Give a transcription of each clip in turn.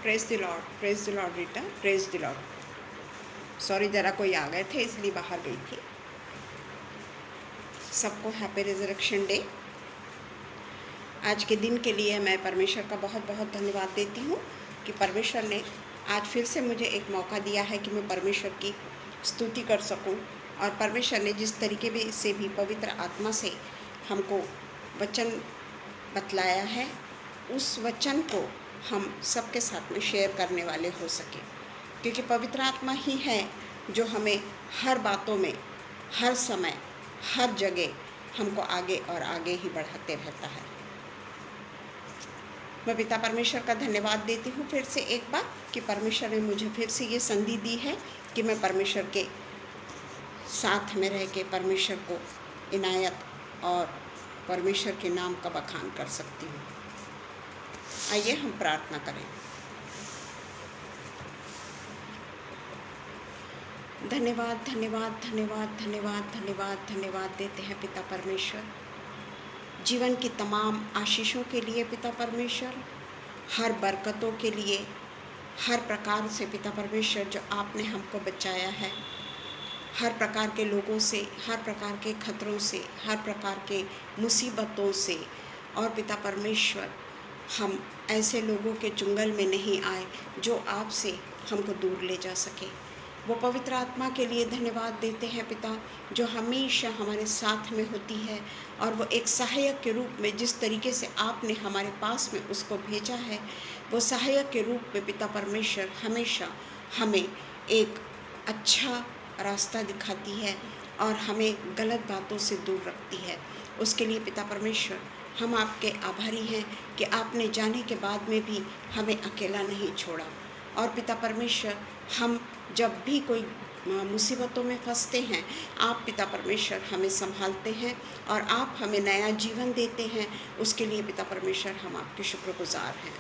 Praise the Lord Rita, praise the Lord. Sorry, ज़रा कोई आ गए थे इसलिए बाहर गई थी। सबको हैप्पी रिजरेक्शन डे। आज के दिन के लिए मैं परमेश्वर का बहुत बहुत धन्यवाद देती हूँ कि परमेश्वर ने आज फिर से मुझे एक मौका दिया है कि मैं परमेश्वर की स्तुति कर सकूँ। और परमेश्वर ने जिस तरीके से भी पवित्र आत्मा से हमको वचन बतलाया है, उस वचन को हम सबके साथ में शेयर करने वाले हो सके, क्योंकि पवित्र आत्मा ही है जो हमें हर बातों में, हर समय, हर जगह हमको आगे और आगे ही बढ़ाते रहता है। मैं पिता परमेश्वर का धन्यवाद देती हूँ फिर से एक बार कि परमेश्वर ने मुझे फिर से ये संधि दी है कि मैं परमेश्वर के साथ में रह के परमेश्वर को इनायत और परमेश्वर के नाम का बखान कर सकती हूँ। आइए हम प्रार्थना करें। धन्यवाद धन्यवाद धन्यवाद धन्यवाद धन्यवाद धन्यवाद देते हैं पिता परमेश्वर, जीवन की तमाम आशीषों के लिए पिता परमेश्वर, हर बरकतों के लिए, हर प्रकार से पिता परमेश्वर जो आपने हमको बचाया है, हर प्रकार के लोगों से, हर प्रकार के खतरों से, हर प्रकार के मुसीबतों से। और पिता परमेश्वर, हम ऐसे लोगों के चुंगल में नहीं आए जो आपसे हमको दूर ले जा सके। वो पवित्र आत्मा के लिए धन्यवाद देते हैं पिता, जो हमेशा हमारे साथ में होती है और वो एक सहायक के रूप में जिस तरीके से आपने हमारे पास में उसको भेजा है, वो सहायक के रूप में पिता परमेश्वर हमेशा हमें एक अच्छा रास्ता दिखाती है और हमें गलत बातों से दूर रखती है। उसके लिए पिता परमेश्वर हम आपके आभारी हैं कि आपने जाने के बाद में भी हमें अकेला नहीं छोड़ा। और पिता परमेश्वर, हम जब भी कोई मुसीबतों में फंसते हैं, आप पिता परमेश्वर हमें संभालते हैं और आप हमें नया जीवन देते हैं। उसके लिए पिता परमेश्वर हम आपके शुक्रगुजार हैं।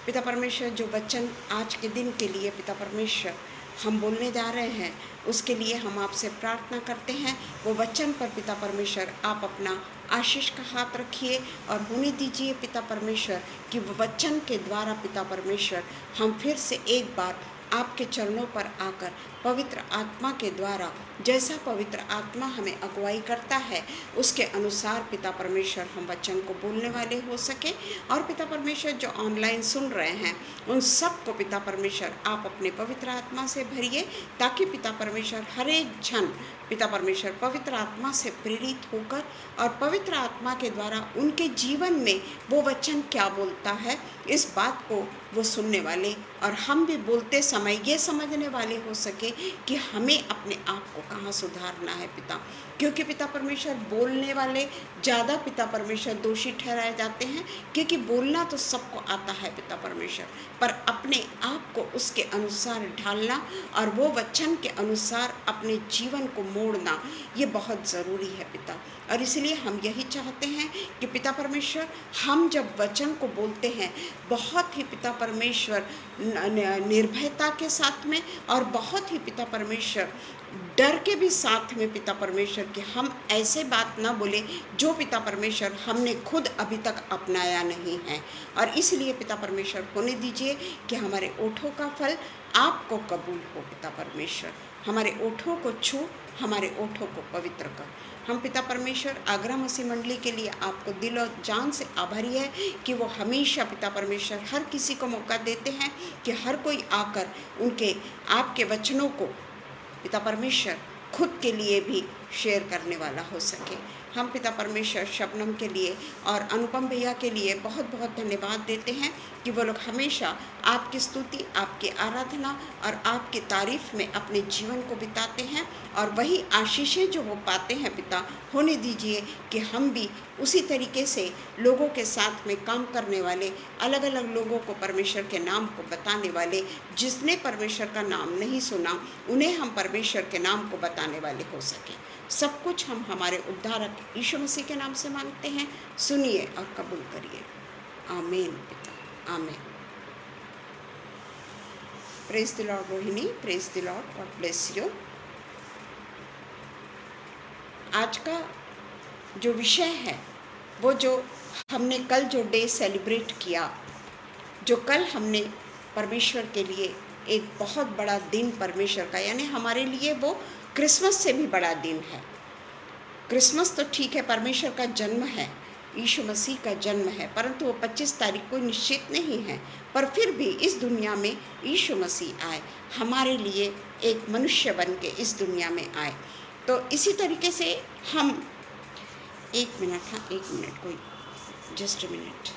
पिता परमेश्वर, जो वचन आज के दिन के लिए पिता परमेश्वर हम बोलने जा रहे हैं, उसके लिए हम आपसे प्रार्थना करते हैं। वो वचन पर पिता परमेश्वर आप अपना आशीष का हाथ रखिए और होने दीजिए पिता परमेश्वर कि वो वचन के द्वारा पिता परमेश्वर हम फिर से एक बार आपके चरणों पर आकर पवित्र आत्मा के द्वारा, जैसा पवित्र आत्मा हमें अगुवाई करता है, उसके अनुसार पिता परमेश्वर हम वचन को बोलने वाले हो सके। और पिता परमेश्वर, जो ऑनलाइन सुन रहे हैं, उन सब को पिता परमेश्वर आप अपने पवित्र आत्मा से भरिए, ताकि पिता परमेश्वर हर एक जन पिता परमेश्वर पवित्र आत्मा से प्रेरित होकर और पवित्र आत्मा के द्वारा उनके जीवन में वो वचन क्या बोलता है, इस बात को वो सुनने वाले और हम भी बोलते समय ये समझने वाले हो सके कि हमें अपने आप को कहाँ सुधारना है पिता। क्योंकि पिता परमेश्वर बोलने वाले ज़्यादा पिता परमेश्वर दोषी ठहराए जाते हैं, क्योंकि बोलना तो सबको आता है पिता परमेश्वर, पर अपने आप को उसके अनुसार ढालना और वो वचन के अनुसार अपने जीवन को मोड़ना, ये बहुत ज़रूरी है पिता। और इसलिए हम यही चाहते हैं कि पिता परमेश्वर, हम जब वचन को बोलते हैं बहुत ही पिता परमेश्वर निर्भयता के साथ में और बहुत ही पिता परमेश्वर डर के भी साथ में पिता परमेश्वर कि हम ऐसे बात ना बोले जो पिता परमेश्वर हमने खुद अभी तक अपनाया नहीं है। और इसलिए पिता परमेश्वर होने दीजिए कि हमारे ओठों का फल आपको कबूल हो पिता परमेश्वर। हमारे ओठों को छू, हमारे ओठों को पवित्र कर। हम पिता परमेश्वर आगरा मसीह मंडली के लिए आपको दिल और जान से आभारी है कि वो हमेशा पिता परमेश्वर हर किसी को मौका देते हैं कि हर कोई आकर उनके आपके वचनों को पिता परमेश्वर खुद के लिए भी शेयर करने वाला हो सके। हम पिता परमेश्वर शबनम के लिए और अनुपम भैया के लिए बहुत बहुत धन्यवाद देते हैं कि वो लोग हमेशा आपकी स्तुति, आपकी आराधना और आपकी तारीफ़ में अपने जीवन को बिताते हैं, और वही आशीषें जो वो पाते हैं पिता, होने दीजिए कि हम भी उसी तरीके से लोगों के साथ में काम करने वाले, अलग अलग लोगों को परमेश्वर के नाम को बताने वाले, जिसने परमेश्वर का नाम नहीं सुना उन्हें हम परमेश्वर के नाम को बताने वाले हो सके। सब कुछ हम हमारे उद्धारक यीशु मसीह के नाम से मांगते हैं, सुनिए और कबूल करिए। आमीन पिता, आमीन। Praise the Lord Rohini, praise the Lord, God bless you. आज का जो विषय है वो जो हमने कल जो डे सेलिब्रेट किया, जो कल हमने परमेश्वर के लिए एक बहुत बड़ा दिन परमेश्वर का, यानी हमारे लिए वो क्रिसमस से भी बड़ा दिन है। क्रिसमस तो ठीक है, परमेश्वर का जन्म है, यीशु मसीह का जन्म है, परंतु वो 25 तारीख को निश्चित नहीं है। पर फिर भी इस दुनिया में यीशु मसीह आए, हमारे लिए एक मनुष्य बन के इस दुनिया में आए। तो इसी तरीके से हम एक मिनट कोई जस्ट अ मिनट।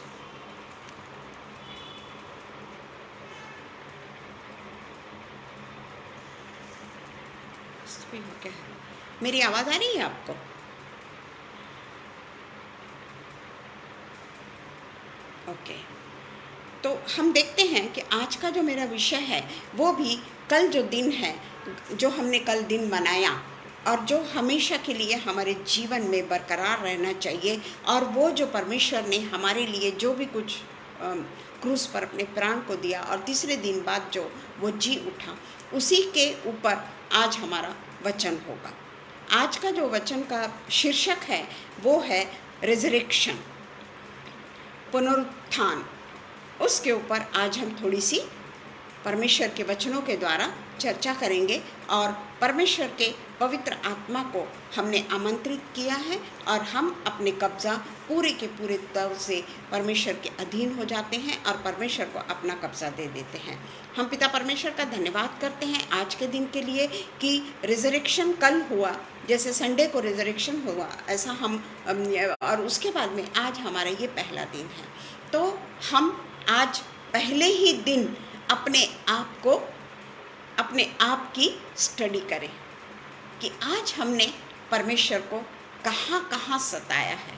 क्या है, मेरी आवाज़ आ रही है आपको? ओके, तो हम देखते हैं कि आज का जो मेरा विषय है वो भी कल जो दिन है, जो हमने कल दिन मनाया और जो हमेशा के लिए हमारे जीवन में बरकरार रहना चाहिए, और वो जो परमेश्वर ने हमारे लिए जो भी कुछ क्रूस पर अपने प्राण को दिया और तीसरे दिन बाद जो वो जी उठा, उसी के ऊपर आज हमारा वचन होगा। आज का जो वचन का शीर्षक है वो है रिजरेक्शन, पुनरुत्थान। उसके ऊपर आज हम थोड़ी सी परमेश्वर के वचनों के द्वारा चर्चा करेंगे, और परमेश्वर के पवित्र आत्मा को हमने आमंत्रित किया है और हम अपने कब्ज़ा पूरे के पूरे तौर से परमेश्वर के अधीन हो जाते हैं और परमेश्वर को अपना कब्ज़ा दे देते हैं। हम पिता परमेश्वर का धन्यवाद करते हैं आज के दिन के लिए कि रिजरेक्शन कल हुआ, जैसे संडे को रिजरेक्शन हुआ, ऐसा हम और उसके बाद में आज हमारा ये पहला दिन है। तो हम आज पहले ही दिन अपने आप की स्टडी करें कि आज हमने परमेश्वर को कहाँ कहाँ सताया है,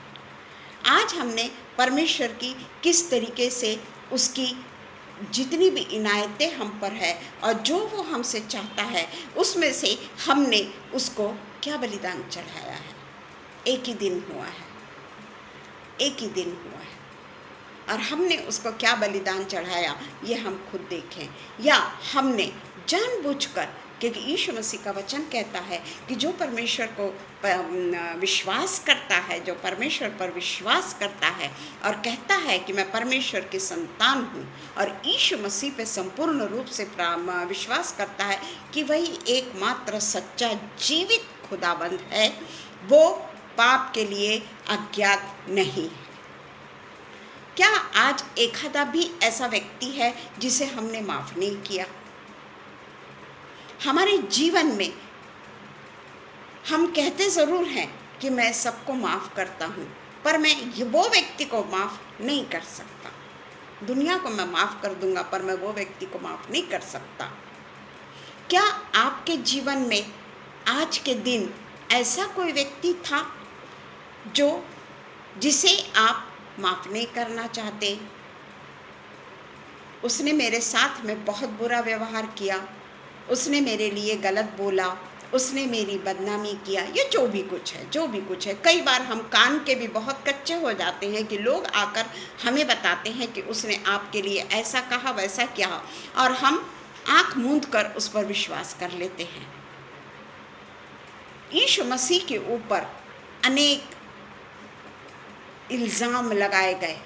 आज हमने परमेश्वर की किस तरीके से उसकी जितनी भी इनायतें हम पर है और जो वो हमसे चाहता है उसमें से हमने उसको क्या बलिदान चढ़ाया है। एक ही दिन हुआ है, एक ही दिन हुआ है, और हमने उसको क्या बलिदान चढ़ाया ये हम खुद देखें, या हमने जानबूझकर, क्योंकि यीशु मसीह का वचन कहता है कि जो परमेश्वर को विश्वास करता है, जो परमेश्वर पर विश्वास करता है और कहता है कि मैं परमेश्वर की संतान हूँ, और यीशु मसीह पे संपूर्ण रूप से विश्वास करता है कि वही एकमात्र सच्चा जीवित खुदाबंद है, वो पाप के लिए अज्ञात नहीं है। क्या आज एक आधा भी ऐसा व्यक्ति है जिसे हमने माफ़ नहीं किया? हमारे जीवन में हम कहते ज़रूर हैं कि मैं सबको माफ़ करता हूँ, पर मैं वो व्यक्ति को माफ़ नहीं कर सकता। दुनिया को मैं माफ़ कर दूंगा, पर मैं वो व्यक्ति को माफ़ नहीं कर सकता। क्या आपके जीवन में आज के दिन ऐसा कोई व्यक्ति था जिसे आप माफ़ नहीं करना चाहते? उसने मेरे साथ में बहुत बुरा व्यवहार किया, उसने मेरे लिए गलत बोला, उसने मेरी बदनामी किया, ये जो भी कुछ है। कई बार हम कान के भी बहुत कच्चे हो जाते हैं कि लोग आकर हमें बताते हैं कि उसने आपके लिए ऐसा कहा, वैसा किया, और हम आँख मूंद कर उस पर विश्वास कर लेते हैं। यीशु मसीह के ऊपर अनेक इल्ज़ाम लगाए गए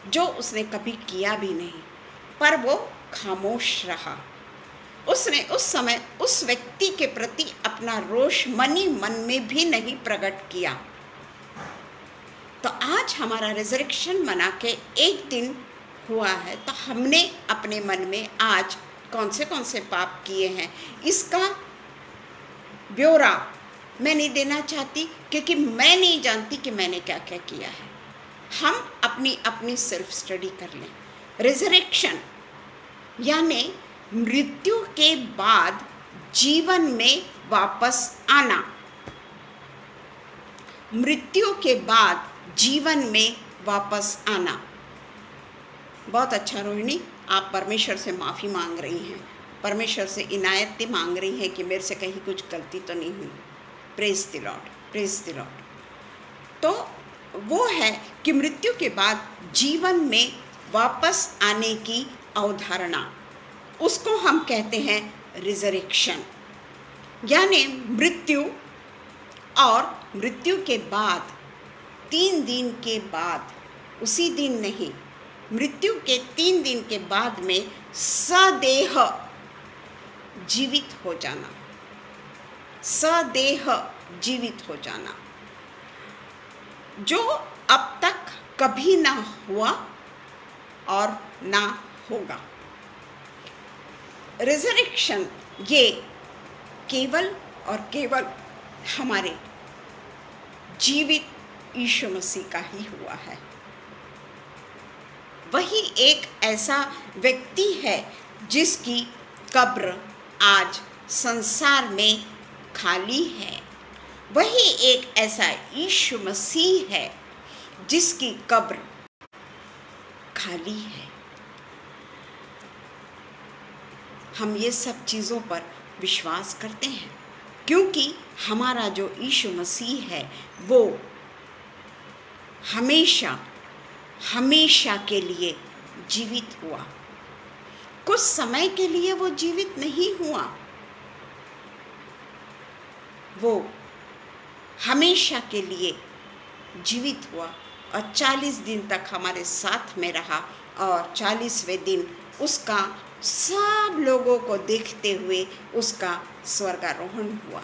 जो उसने कभी किया भी नहीं, पर वो खामोश रहा। उसने उस समय उस व्यक्ति के प्रति अपना रोष मन में भी नहीं प्रकट किया। तो आज हमारा रिजरेक्शन मना के एक दिन हुआ है, तो हमने अपने मन में आज कौन से पाप किए हैं, इसका ब्यौरा मैं नहीं देना चाहती, क्योंकि मैं नहीं जानती कि मैंने क्या क्या किया है। हम अपनी अपनी सेल्फ स्टडी कर लें। रिजरेक्शन यानी मृत्यु के बाद जीवन में वापस आना। मृत्यु के बाद जीवन में वापस आना। बहुत अच्छा रोहिणी, आप परमेश्वर से माफ़ी मांग रही हैं, परमेश्वर से इनायत मांग रही हैं कि मेरे से कहीं कुछ गलती तो नहीं हुई। Praise the Lord, praise the Lord. तो वो है कि मृत्यु के बाद जीवन में वापस आने की अवधारणा, उसको हम कहते हैं रिजरेक्शन। यानी मृत्यु और मृत्यु के बाद 3 दिन के बाद, उसी दिन नहीं, मृत्यु के 3 दिन के बाद में सदेह जीवित हो जाना। सदेह जीवित हो जाना, जो अब तक कभी ना हुआ और ना होगा। रिजरेक्शन ये केवल और केवल हमारे जीवित यीशु मसीह का ही हुआ है। वही एक ऐसा व्यक्ति है जिसकी कब्र आज संसार में खाली है। वही एक ऐसा यीशु मसीह है जिसकी कब्र खाली है। हम ये सब चीज़ों पर विश्वास करते हैं क्योंकि हमारा जो यीशु मसीह है वो हमेशा हमेशा के लिए जीवित हुआ। कुछ समय के लिए वो जीवित नहीं हुआ, वो हमेशा के लिए जीवित हुआ और 40 दिन तक हमारे साथ में रहा और 40वें दिन उसका सब लोगों को देखते हुए उसका स्वर्गारोहण हुआ।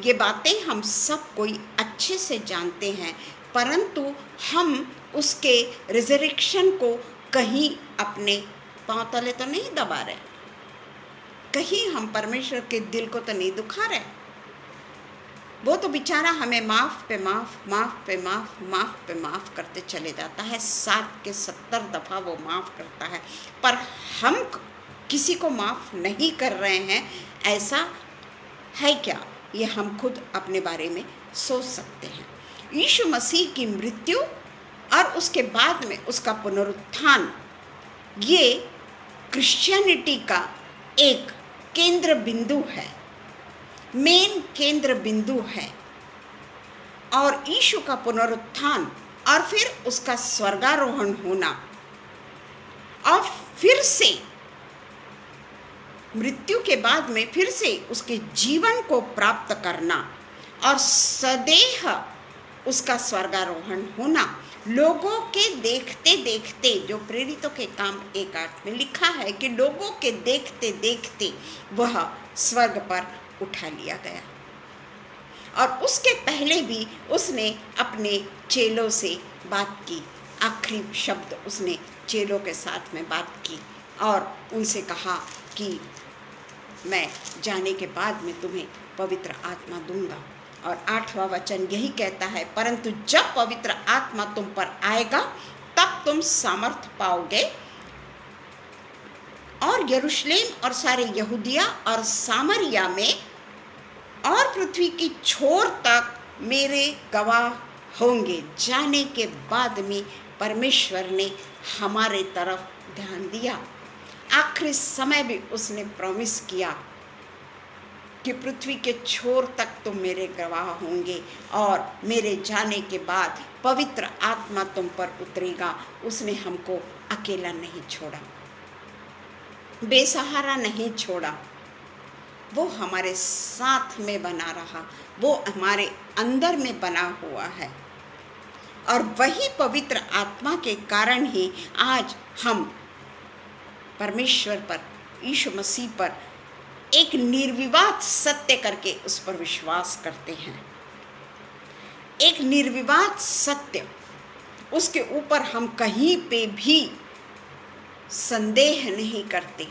ये बातें हम सब कोई अच्छे से जानते हैं, परंतु हम उसके रिजरेक्शन को कहीं अपने पांव तले तो नहीं दबा रहे, कहीं हम परमेश्वर के दिल को तो नहीं दुखा रहे। वो तो बेचारा हमें माफ़ पे माफ़, माफ़ पे माफ़, माफ़ पे माफ़ करते चले जाता है। 60 के 70 दफ़ा वो माफ़ करता है, पर हम किसी को माफ़ नहीं कर रहे हैं। ऐसा है क्या? ये हम खुद अपने बारे में सोच सकते हैं। यीशु मसीह की मृत्यु और उसके बाद में उसका पुनरुत्थान, ये क्रिश्चियनिटी का एक केंद्र बिंदु है, मेन केंद्र बिंदु है। और यीशु का पुनरुत्थान और फिर उसका स्वर्गारोहण होना और फिर से मृत्यु के बाद में फिर से उसके जीवन को प्राप्त करना और सदैव उसका स्वर्गारोहण होना, लोगों के देखते देखते, जो प्रेरितों के काम 1:8 में लिखा है कि लोगों के देखते देखते वह स्वर्ग पर उठा लिया गया। और उसके पहले भी उसने अपने चेलों से बात की, आखिरी शब्द उसने चेलों के साथ में बात की और उनसे कहा कि मैं जाने के बाद में तुम्हें पवित्र आत्मा दूंगा। और 8वां वचन यही कहता है, परंतु जब पवित्र आत्मा तुम पर आएगा तब तुम सामर्थ पाओगे और यरूशलेम और सारे यहूदिया और सामरिया में और पृथ्वी की छोर तक मेरे गवाह होंगे। जाने के बाद में परमेश्वर ने हमारे तरफ ध्यान दिया। आखिरी समय भी उसने प्रॉमिस किया कि पृथ्वी के छोर तक तुम मेरे गवाह होंगे और मेरे जाने के बाद पवित्र आत्मा तुम पर उतरेगा। उसने हमको अकेला नहीं छोड़ा, बेसहारा नहीं छोड़ा, वो हमारे साथ में बना रहा, वो हमारे अंदर में बना हुआ है। और वही पवित्र आत्मा के कारण ही आज हम परमेश्वर पर, यीशु मसीह पर एक निर्विवाद सत्य करके उस पर विश्वास करते हैं। एक निर्विवाद सत्य, उसके ऊपर हम कहीं पे भी संदेह नहीं करते।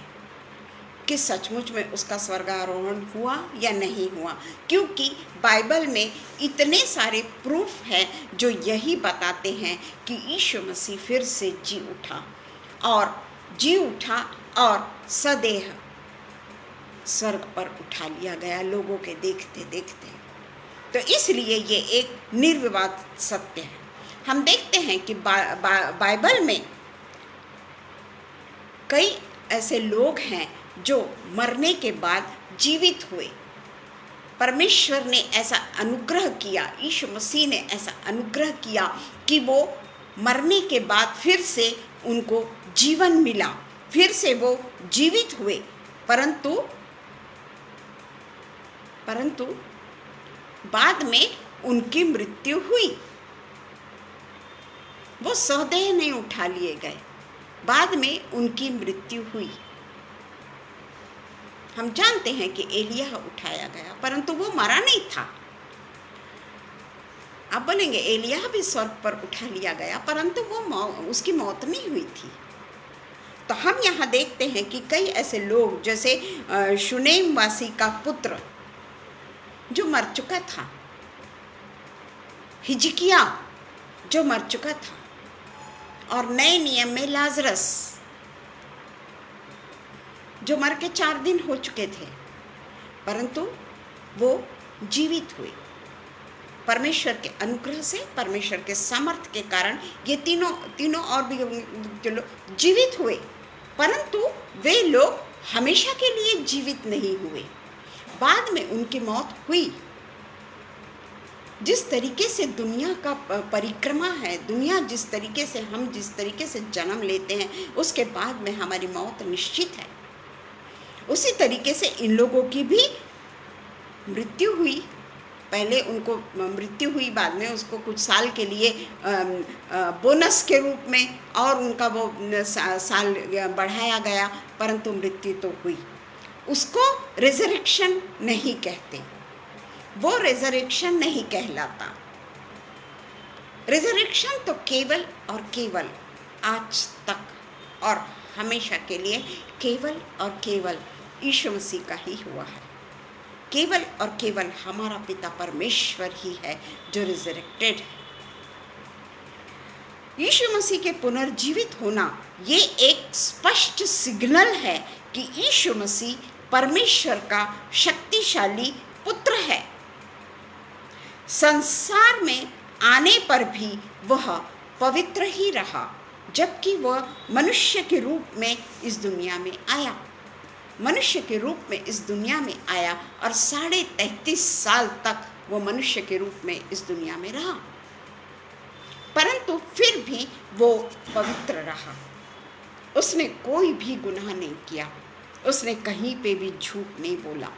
कि सचमुच में उसका स्वर्गारोहण हुआ या नहीं हुआ, क्योंकि बाइबल में इतने सारे प्रूफ हैं जो यही बताते हैं कि यीशु मसीह फिर से जी उठा और सदेह स्वर्ग पर उठा लिया गया लोगों के देखते देखते। तो इसलिए ये एक निर्विवाद सत्य है। हम देखते हैं कि बाइबल में कई ऐसे लोग हैं जो मरने के बाद जीवित हुए। परमेश्वर ने ऐसा अनुग्रह किया, यीशु मसीह ने ऐसा अनुग्रह किया कि वो मरने के बाद फिर से उनको जीवन मिला, फिर से वो जीवित हुए। परंतु बाद में उनकी मृत्यु हुई। वो सदेह नहीं उठा लिए गए, बाद में उनकी मृत्यु हुई। हम जानते हैं कि एलिय्याह उठाया गया, परंतु वो मरा नहीं था। आप बोलेंगे एलिय्याह भी स्वर्ग पर उठा लिया गया, परंतु वो उसकी मौत नहीं हुई थी। तो हम यहाँ देखते हैं कि कई ऐसे लोग, जैसे शुनेम वासी का पुत्र जो मर चुका था, हिजकिया जो मर चुका था, और नए नियम में लाजरस जो मर के 4 दिन हो चुके थे, परंतु वो जीवित हुए। परमेश्वर के अनुग्रह से, परमेश्वर के सामर्थ्य के कारण ये तीनों और भी जो लोग जीवित हुए, परंतु वे लोग हमेशा के लिए जीवित नहीं हुए। बाद में उनकी मौत हुई। जिस तरीके से दुनिया का परिक्रमा है, दुनिया जिस तरीके से, हम जिस तरीके से जन्म लेते हैं, उसके बाद में हमारी मौत निश्चित है, उसी तरीके से इन लोगों की भी मृत्यु हुई। पहले उनको मृत्यु हुई, बाद में उसको कुछ साल के लिए बोनस के रूप में और उनका वो साल बढ़ाया गया, परंतु मृत्यु तो हुई। उसको रिजरेक्शन नहीं कहते, वो रिजरेक्शन नहीं कहलाता। रिजरेक्शन तो केवल और केवल आज तक और हमेशा के लिए केवल और केवल यीशु मसीह का ही हुआ है। केवल और केवल हमारा पिता परमेश्वर ही है जो रिजरेक्टेड है। यीशु मसीह के पुनर्जीवित होना ये एक स्पष्ट सिग्नल है कि यीशु मसीह परमेश्वर का शक्तिशाली पुत्र है। संसार में आने पर भी वह पवित्र ही रहा, जबकि वह मनुष्य के रूप में इस दुनिया में आया। मनुष्य के रूप में इस दुनिया में आया और 33.5 साल तक वो मनुष्य के रूप में इस दुनिया में रहा, परंतु फिर भी वो पवित्र रहा। उसने कोई भी गुनाह नहीं किया, उसने कहीं पे भी झूठ नहीं बोला।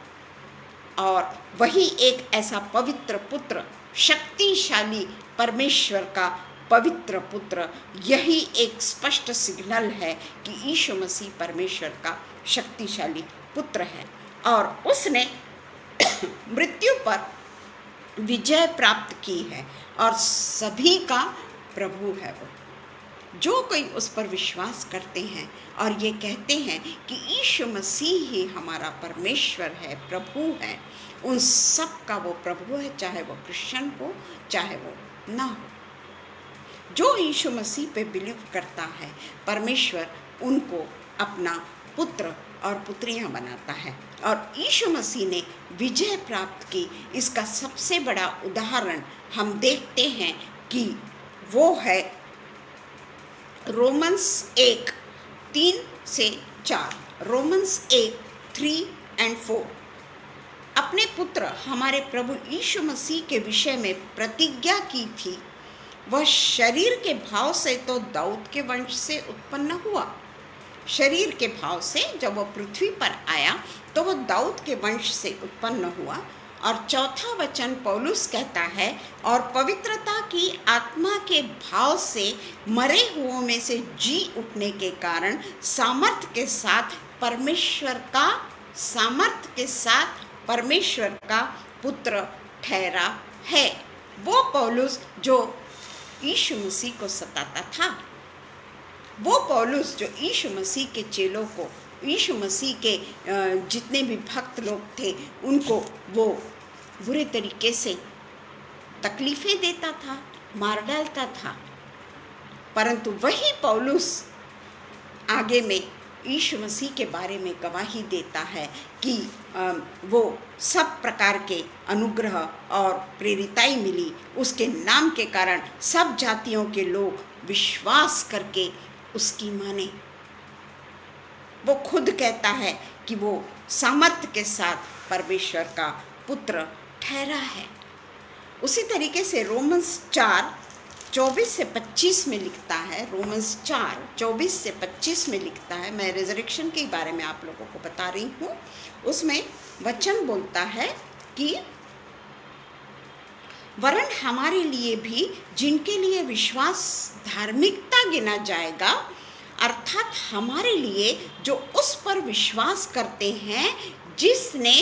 और वही एक ऐसा पवित्र पुत्र, शक्तिशाली परमेश्वर का पवित्र पुत्र, यही एक स्पष्ट सिग्नल है कि यीशु मसीह परमेश्वर का शक्तिशाली पुत्र है। और उसने मृत्यु पर विजय प्राप्त की है और सभी का प्रभु है वो। जो कोई उस पर विश्वास करते हैं और ये कहते हैं कि यीशु मसीह ही हमारा परमेश्वर है, प्रभु है, उन सब का वो प्रभु है, चाहे वो क्रिश्चियन हो चाहे वो ना हो। जो यीशु मसीह पे बिलीव करता है, परमेश्वर उनको अपना पुत्र और पुत्रियां बनाता है। और यीशु मसीह ने विजय प्राप्त की, इसका सबसे बड़ा उदाहरण हम देखते हैं कि वो है रोमन्स 1:3-4। रोमन्स 1:3-4 अपने पुत्र हमारे प्रभु यीशु मसीह के विषय में प्रतिज्ञा की थी। वह शरीर के भाव से तो दाऊद के वंश से उत्पन्न हुआ। शरीर के भाव से जब वह पृथ्वी पर आया तो वह दाऊद के वंश से उत्पन्न हुआ। और चौथा वचन पौलुस कहता है, और पवित्रता की आत्मा के भाव से मरे हुओं में से जी उठने के कारण सामर्थ्य के साथ परमेश्वर का पुत्र ठहरा है। वो पौलुस जो यीशु मसीह को सताता था, वो पौलुस जो यीशु मसीह के चेलों को यीशु मसीह के जितने भी भक्त लोग थे उनको वो बुरे तरीके से तकलीफ़ें देता था, मार डालता था। परंतु वही पौलुस आगे में यीशु मसीह के बारे में गवाही देता है कि वो सब प्रकार के अनुग्रह और प्रेरिताई मिली उसके नाम के कारण, सब जातियों के लोग विश्वास करके उसकी माने। वो खुद कहता है कि वो सामर्थ्य के साथ परमेश्वर का पुत्र ठहरा है। उसी तरीके से रोमन्स 4:24 से 25 में लिखता है, रोमन्स 4:24 से 25 में लिखता है, मैं रिजरेक्शन के बारे में आप लोगों को बता रही हूँ। उसमें वचन बोलता है कि वरन हमारे लिए भी जिनके लिए विश्वास धार्मिकता गिना जाएगा, अर्थात हमारे लिए जो उस पर विश्वास करते हैं जिसने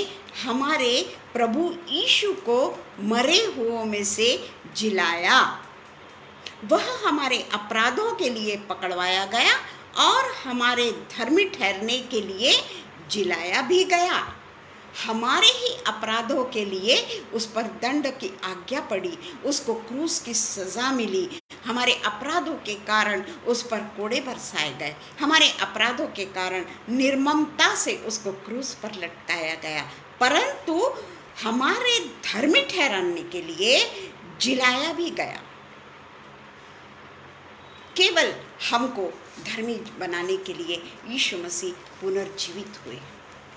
हमारे प्रभु यीशु को मरे हुओं में से जिलाया, वह हमारे अपराधों के लिए पकड़वाया गया और हमारे धर्मी ठहरने के लिए जिलाया भी गया। हमारे ही अपराधों के लिए उस पर दंड की आज्ञा पड़ी, उसको क्रूस की सज़ा मिली। हमारे अपराधों के कारण उस पर कोड़े बरसाए गए, हमारे अपराधों के कारण निर्ममता से उसको क्रूस पर लटकाया गया, परंतु हमारे धर्मी ठहराने के लिए जिलाया भी गया। केवल हमको धर्मी बनाने के लिए यीशु मसीह पुनर्जीवित हुए,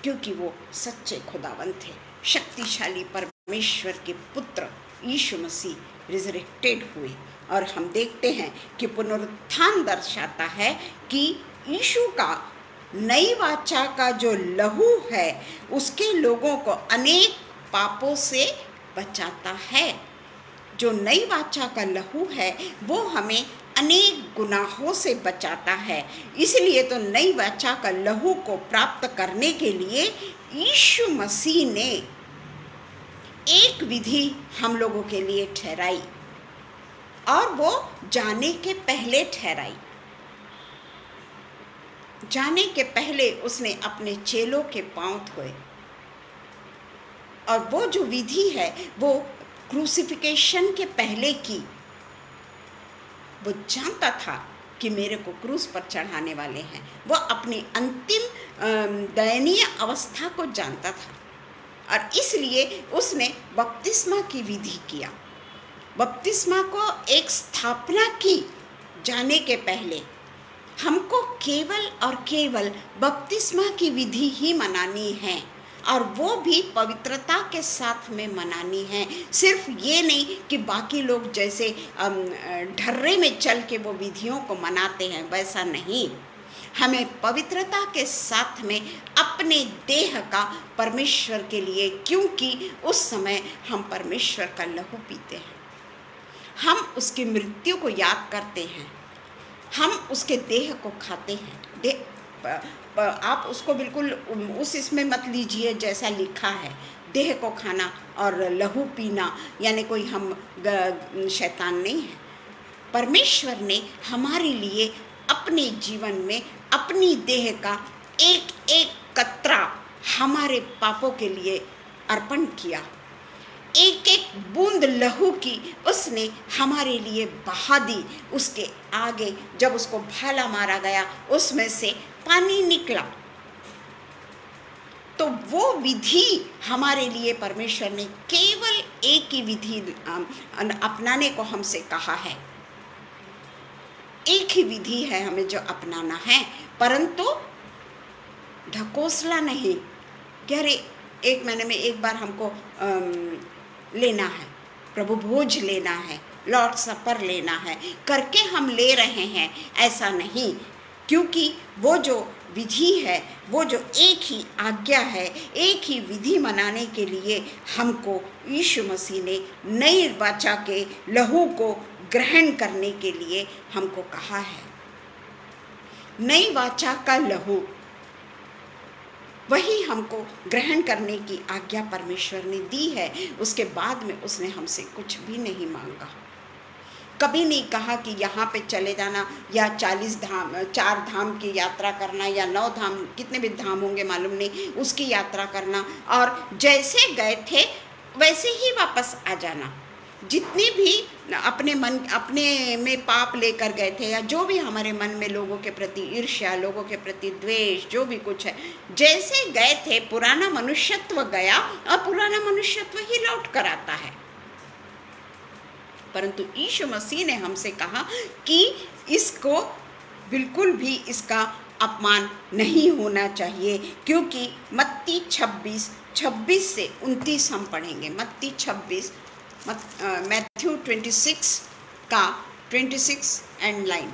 क्योंकि वो सच्चे खुदावंत थे। शक्तिशाली परमेश्वर के पुत्र यीशु मसीह रिजरेक्टेड हुए और हम देखते हैं कि पुनरुत्थान दर्शाता है कि यीशु का नई वाचा का जो लहू है उसके लोगों को अनेक पापों से बचाता है। जो नई वाचा का लहू है वो हमें अनेक गुनाहों से बचाता है। इसलिए तो नई वाचा का लहू को प्राप्त करने के लिए यीशु मसीह ने एक विधि हम लोगों के लिए ठहराई और वो जाने के पहले ठहराई। जाने के पहले उसने अपने चेलों के पांव धोए और वो जो विधि है वो क्रूसिफिकेशन के पहले की। वो जानता था कि मेरे को क्रूस पर चढ़ाने वाले हैं। वो अपनी अंतिम दयनीय अवस्था को जानता था और इसलिए उसने बपतिस्मा की विधि किया। बपतिस्मा को एक स्थापना की जाने के पहले। हमको केवल और केवल बपतिस्मा की विधि ही मनानी है और वो भी पवित्रता के साथ में मनानी है। सिर्फ ये नहीं कि बाकी लोग जैसे ढर्रे में चल के वो विधियों को मनाते हैं, वैसा नहीं। हमें पवित्रता के साथ में अपने देह का परमेश्वर के लिए, क्योंकि उस समय हम परमेश्वर का लहू पीते हैं, हम उसकी मृत्यु को याद करते हैं, हम उसके देह को खाते हैं। आप उसको बिल्कुल उस इसमें मत लीजिए जैसा लिखा है, देह को खाना और लहू पीना, यानी कोई हम शैतान नहीं है। परमेश्वर ने हमारे लिए अपने जीवन में अपनी देह का एक एक कतरा हमारे पापों के लिए अर्पण किया। एक एक बूंद लहू की उसने हमारे लिए बहा दी। उसके आगे जब उसको भाला मारा गया उसमें से पानी निकला। तो वो विधि हमारे लिए परमेश्वर ने केवल एक ही विधि अपनाने को हमसे कहा है। एक ही विधि है हमें जो अपनाना है, परंतु ढकोसला नहीं कि अरे 1 महीने में एक बार हमको लेना है, प्रभु भोज लेना है, लॉर्ड सपर लेना है करके हम ले रहे हैं, ऐसा नहीं। क्योंकि वो जो विधि है, वो जो एक ही आज्ञा है, एक ही विधि मनाने के लिए हमको यीशु मसीह ने नई वाचा के लहू को ग्रहण करने के लिए हमको कहा है। नई वाचा का लहू वही हमको ग्रहण करने की आज्ञा परमेश्वर ने दी है। उसके बाद में उसने हमसे कुछ भी नहीं मांगा। कभी नहीं कहा कि यहाँ पे चले जाना या 40 धाम 4 धाम की यात्रा करना या 9 धाम, कितने भी धाम होंगे मालूम नहीं, उसकी यात्रा करना और जैसे गए थे वैसे ही वापस आ जाना। जितनी भी अपने में पाप लेकर गए थे या जो भी हमारे मन में लोगों के प्रति ईर्ष्या, लोगों के प्रति द्वेष, जो भी कुछ है, जैसे गए थे पुराना मनुष्यत्व गया और पुराना मनुष्यत्व ही लौट कर आता है। परंतु यीशु मसीह ने हमसे कहा कि इसको बिल्कुल भी इसका अपमान नहीं होना चाहिए, क्योंकि मत्ती 26 से 29 हम पढ़ेंगे। मत्ती 26, मैथ्यू 26 का 26 एंड 29।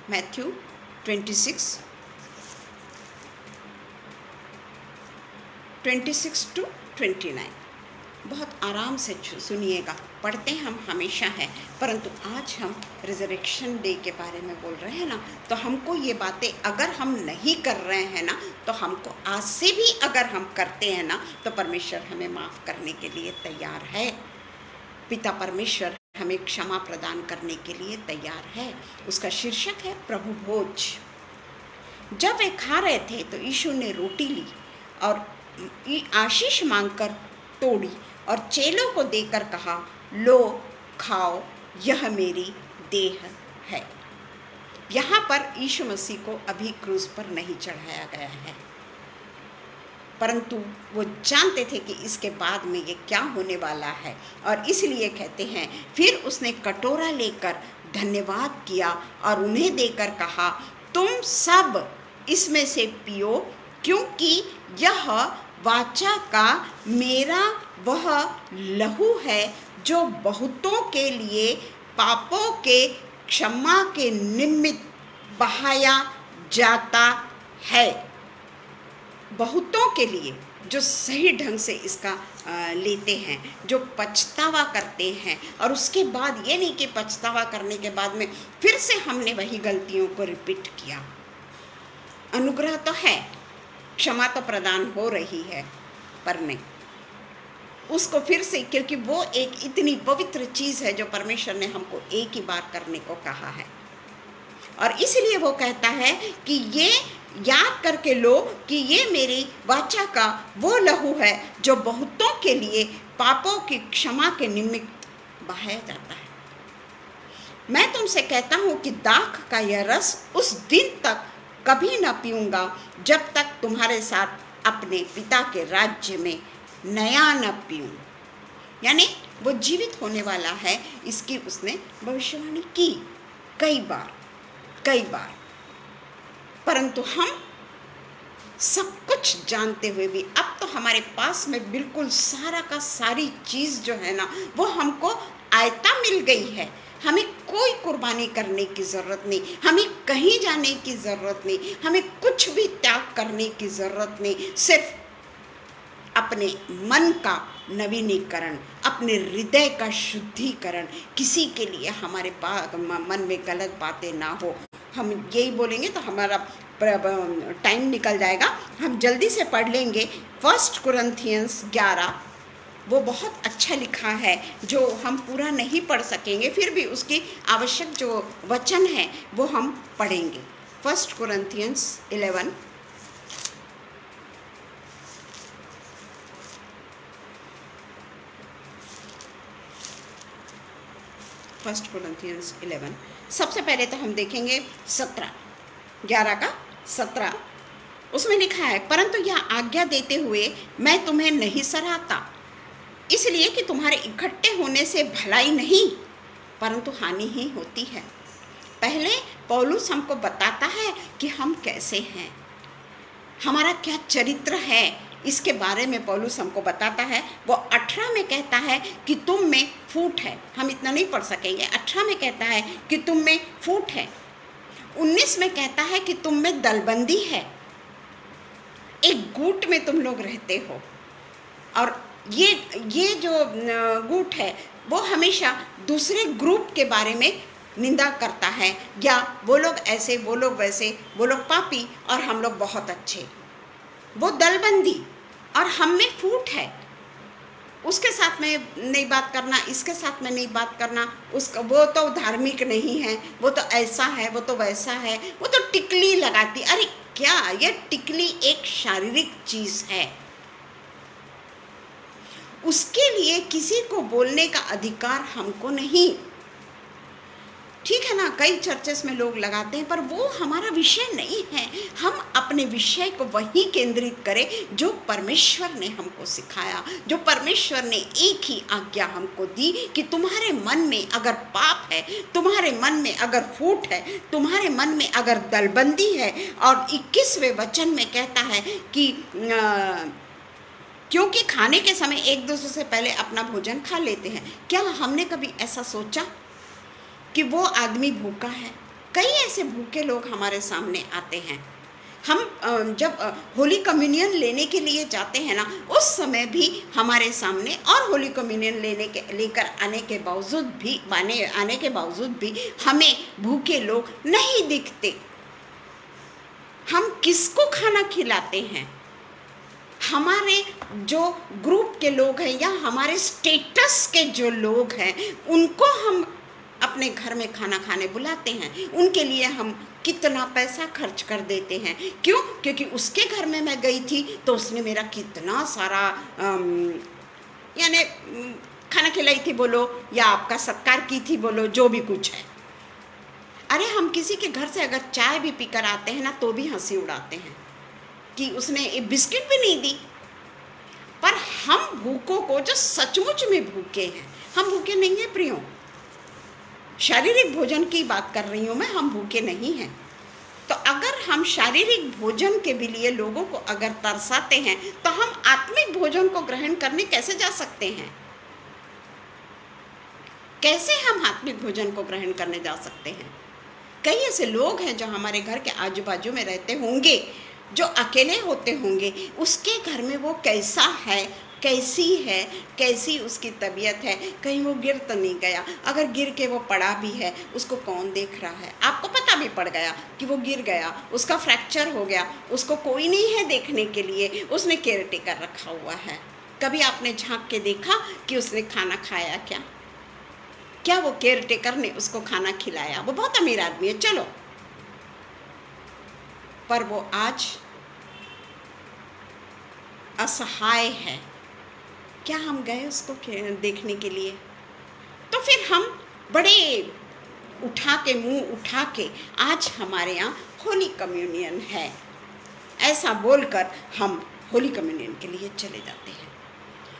Matthew 26 to 29। बहुत आराम से सुनिएगा, पढ़ते हम हमेशा है, परंतु आज हम रिजरेक्शन डे के बारे में बोल रहे हैं ना, तो हमको ये बातें अगर हम नहीं कर रहे हैं ना, तो हमको आज से भी अगर हम करते हैं ना, तो परमेश्वर हमें माफ़ करने के लिए तैयार है। पिता परमेश्वर हमें क्षमा प्रदान करने के लिए तैयार है। उसका शीर्षक है प्रभु भोज। जब वे खा रहे थे तो यीशु ने रोटी ली और आशीष मांगकर तोड़ी और चेलों को देकर कहा, लो खाओ, यह मेरी देह है। यहाँ पर यीशु मसीह को अभी क्रूस पर नहीं चढ़ाया गया है, परंतु वो जानते थे कि इसके बाद में ये क्या होने वाला है, और इसलिए कहते हैं फिर उसने कटोरा लेकर धन्यवाद किया और उन्हें देकर कहा, तुम सब इसमें से पियो, क्योंकि यह वाचा का मेरा वह लहू है जो बहुतों के लिए पापों के क्षमा के निमित्त बहाया जाता है। बहुतों के लिए जो सही ढंग से इसका लेते हैं, जो पछतावा करते हैं, और उसके बाद ये नहीं कि पछतावा करने के बाद में फिर से हमने वही गलतियों को रिपीट किया। अनुग्रह तो है, क्षमा तो प्रदान हो रही है, पर नहीं उसको फिर से, क्योंकि वो एक इतनी पवित्र चीज़ है जो परमेश्वर ने हमको एक ही बार करने को कहा है, और इसलिए वो कहता है कि ये याद करके लो कि ये मेरी वाचा का वो लहू है जो बहुतों के लिए पापों की क्षमा के निमित्त बहाया जाता है। मैं तुमसे कहता हूँ कि दाख का यह रस उस दिन तक कभी न पीऊँगा जब तक तुम्हारे साथ अपने पिता के राज्य में नया न पीऊँ। यानी वो जीवित होने वाला है, इसकी उसने भविष्यवाणी की कई बार। परंतु हम सब कुछ जानते हुए भी अब तो हमारे पास में बिल्कुल सारा का सारी चीज़ जो है ना, वो हमको आयता मिल गई है। हमें कोई कुर्बानी करने की ज़रूरत नहीं, हमें कहीं जाने की ज़रूरत नहीं, हमें कुछ भी त्याग करने की ज़रूरत नहीं। सिर्फ अपने मन का नवीनीकरण, अपने हृदय का शुद्धिकरण, किसी के लिए हमारे मन में गलत बातें ना हो। हम यही बोलेंगे तो हमारा टाइम निकल जाएगा। हम जल्दी से पढ़ लेंगे 1 कुरिन्थियंस 11। वो बहुत अच्छा लिखा है, जो हम पूरा नहीं पढ़ सकेंगे, फिर भी उसकी आवश्यक जो वचन है वो हम पढ़ेंगे। 1 कुरिन्थियंस 11 1 कुरिन्थियंस 11। सबसे पहले तो हम देखेंगे 11 का 17। उसमें लिखा है, परंतु यह आज्ञा देते हुए मैं तुम्हें नहीं सराहता, इसलिए कि तुम्हारे इकट्ठे होने से भलाई नहीं परंतु हानि ही होती है। पहले पौलुस हमको बताता है कि हम कैसे हैं, हमारा क्या चरित्र है, इसके बारे में पौलुस हमको बताता है। वो 18 में कहता है कि तुम में फूट है। हम इतना नहीं पढ़ सकेंगे। 18 में कहता है कि तुम में फूट है। 19 में कहता है कि तुम में दलबंदी है, एक गुट में तुम लोग रहते हो, और ये जो गुट है वो हमेशा दूसरे ग्रुप के बारे में निंदा करता है, या वो लोग ऐसे, वो लोग वैसे, वो लोग पापी और हम लोग बहुत अच्छे। वो दलबंदी और हम में फूट है। उसके साथ में नहीं बात करना, इसके साथ में नहीं बात करना, उसका वो तो धार्मिक नहीं है, वो तो ऐसा है, वो तो वैसा है, वो तो टिकली लगाती। अरे क्या, ये टिकली एक शारीरिक चीज है, उसके लिए किसी को बोलने का अधिकार हमको नहीं। ठीक है ना, कई चर्चेस में लोग लगाते हैं, पर वो हमारा विषय नहीं है। हम अपने विषय को वहीं केंद्रित करें जो परमेश्वर ने हमको सिखाया, जो परमेश्वर ने एक ही आज्ञा हमको दी कि तुम्हारे मन में अगर पाप है, तुम्हारे मन में अगर फूट है, तुम्हारे मन में अगर दलबंदी है, और 21वें वचन में कहता है कि क्योंकि खाने के समय एक दूसरे से पहले अपना भोजन खा लेते हैं। क्या हमने कभी ऐसा सोचा कि वो आदमी भूखा है? कई ऐसे भूखे लोग हमारे सामने आते हैं। हम जब होली कम्युनियन लेने के लिए जाते हैं ना, उस समय भी हमारे सामने, और होली कम्युनियन लेकर आने के बावजूद भी हमें भूखे लोग नहीं दिखते। हम किसको खाना खिलाते हैं? हमारे जो ग्रुप के लोग हैं या हमारे स्टेटस के जो लोग हैं, उनको हम अपने घर में खाना खाने बुलाते हैं। उनके लिए हम कितना पैसा खर्च कर देते हैं। क्यों? क्योंकि उसके घर में मैं गई थी तो उसने मेरा कितना सारा यानी खाना खिलाई थी बोलो, या आपका सत्कार की थी बोलो, जो भी कुछ है। अरे हम किसी के घर से अगर चाय भी पीकर आते हैं ना, तो भी हंसी उड़ाते हैं कि उसने एक बिस्किट भी नहीं दी। पर हम भूखों को, जो सचमुच में भूखे हैं, हम भूखे नहीं हैं प्रियो, शारीरिक भोजन की बात कर रही हूँ मैं, हम भूखे नहीं हैं। तो अगर हम शारीरिक भोजन के भी लिए लोगों को अगर तरसाते हैं, तो हम आत्मिक भोजन को ग्रहण करने कैसे जा सकते हैं? कैसे हम आत्मिक भोजन को ग्रहण करने जा सकते हैं? कई ऐसे लोग हैं जो हमारे घर के आजू बाजू में रहते होंगे, जो अकेले होते होंगे, उसके घर में वो कैसा है, कैसी है, कैसी उसकी तबीयत है, कहीं वो गिर तो नहीं गया। अगर गिर के वो पड़ा भी है, उसको कौन देख रहा है? आपको पता भी पड़ गया कि वो गिर गया, उसका फ्रैक्चर हो गया, उसको कोई नहीं है देखने के लिए, उसने केयर टेकर रखा हुआ है। कभी आपने झांक के देखा कि उसने खाना खाया क्या? क्या वो केयर टेकर ने उसको खाना खिलाया? वो बहुत अमीर आदमी है, चलो, पर वो आज असहाय है। क्या हम गए उसको देखने के लिए? तो फिर हम बड़े उठा के, मुंह उठा के, आज हमारे यहाँ होली कम्युनियन है, ऐसा बोलकर हम होली कम्युनियन के लिए चले जाते हैं।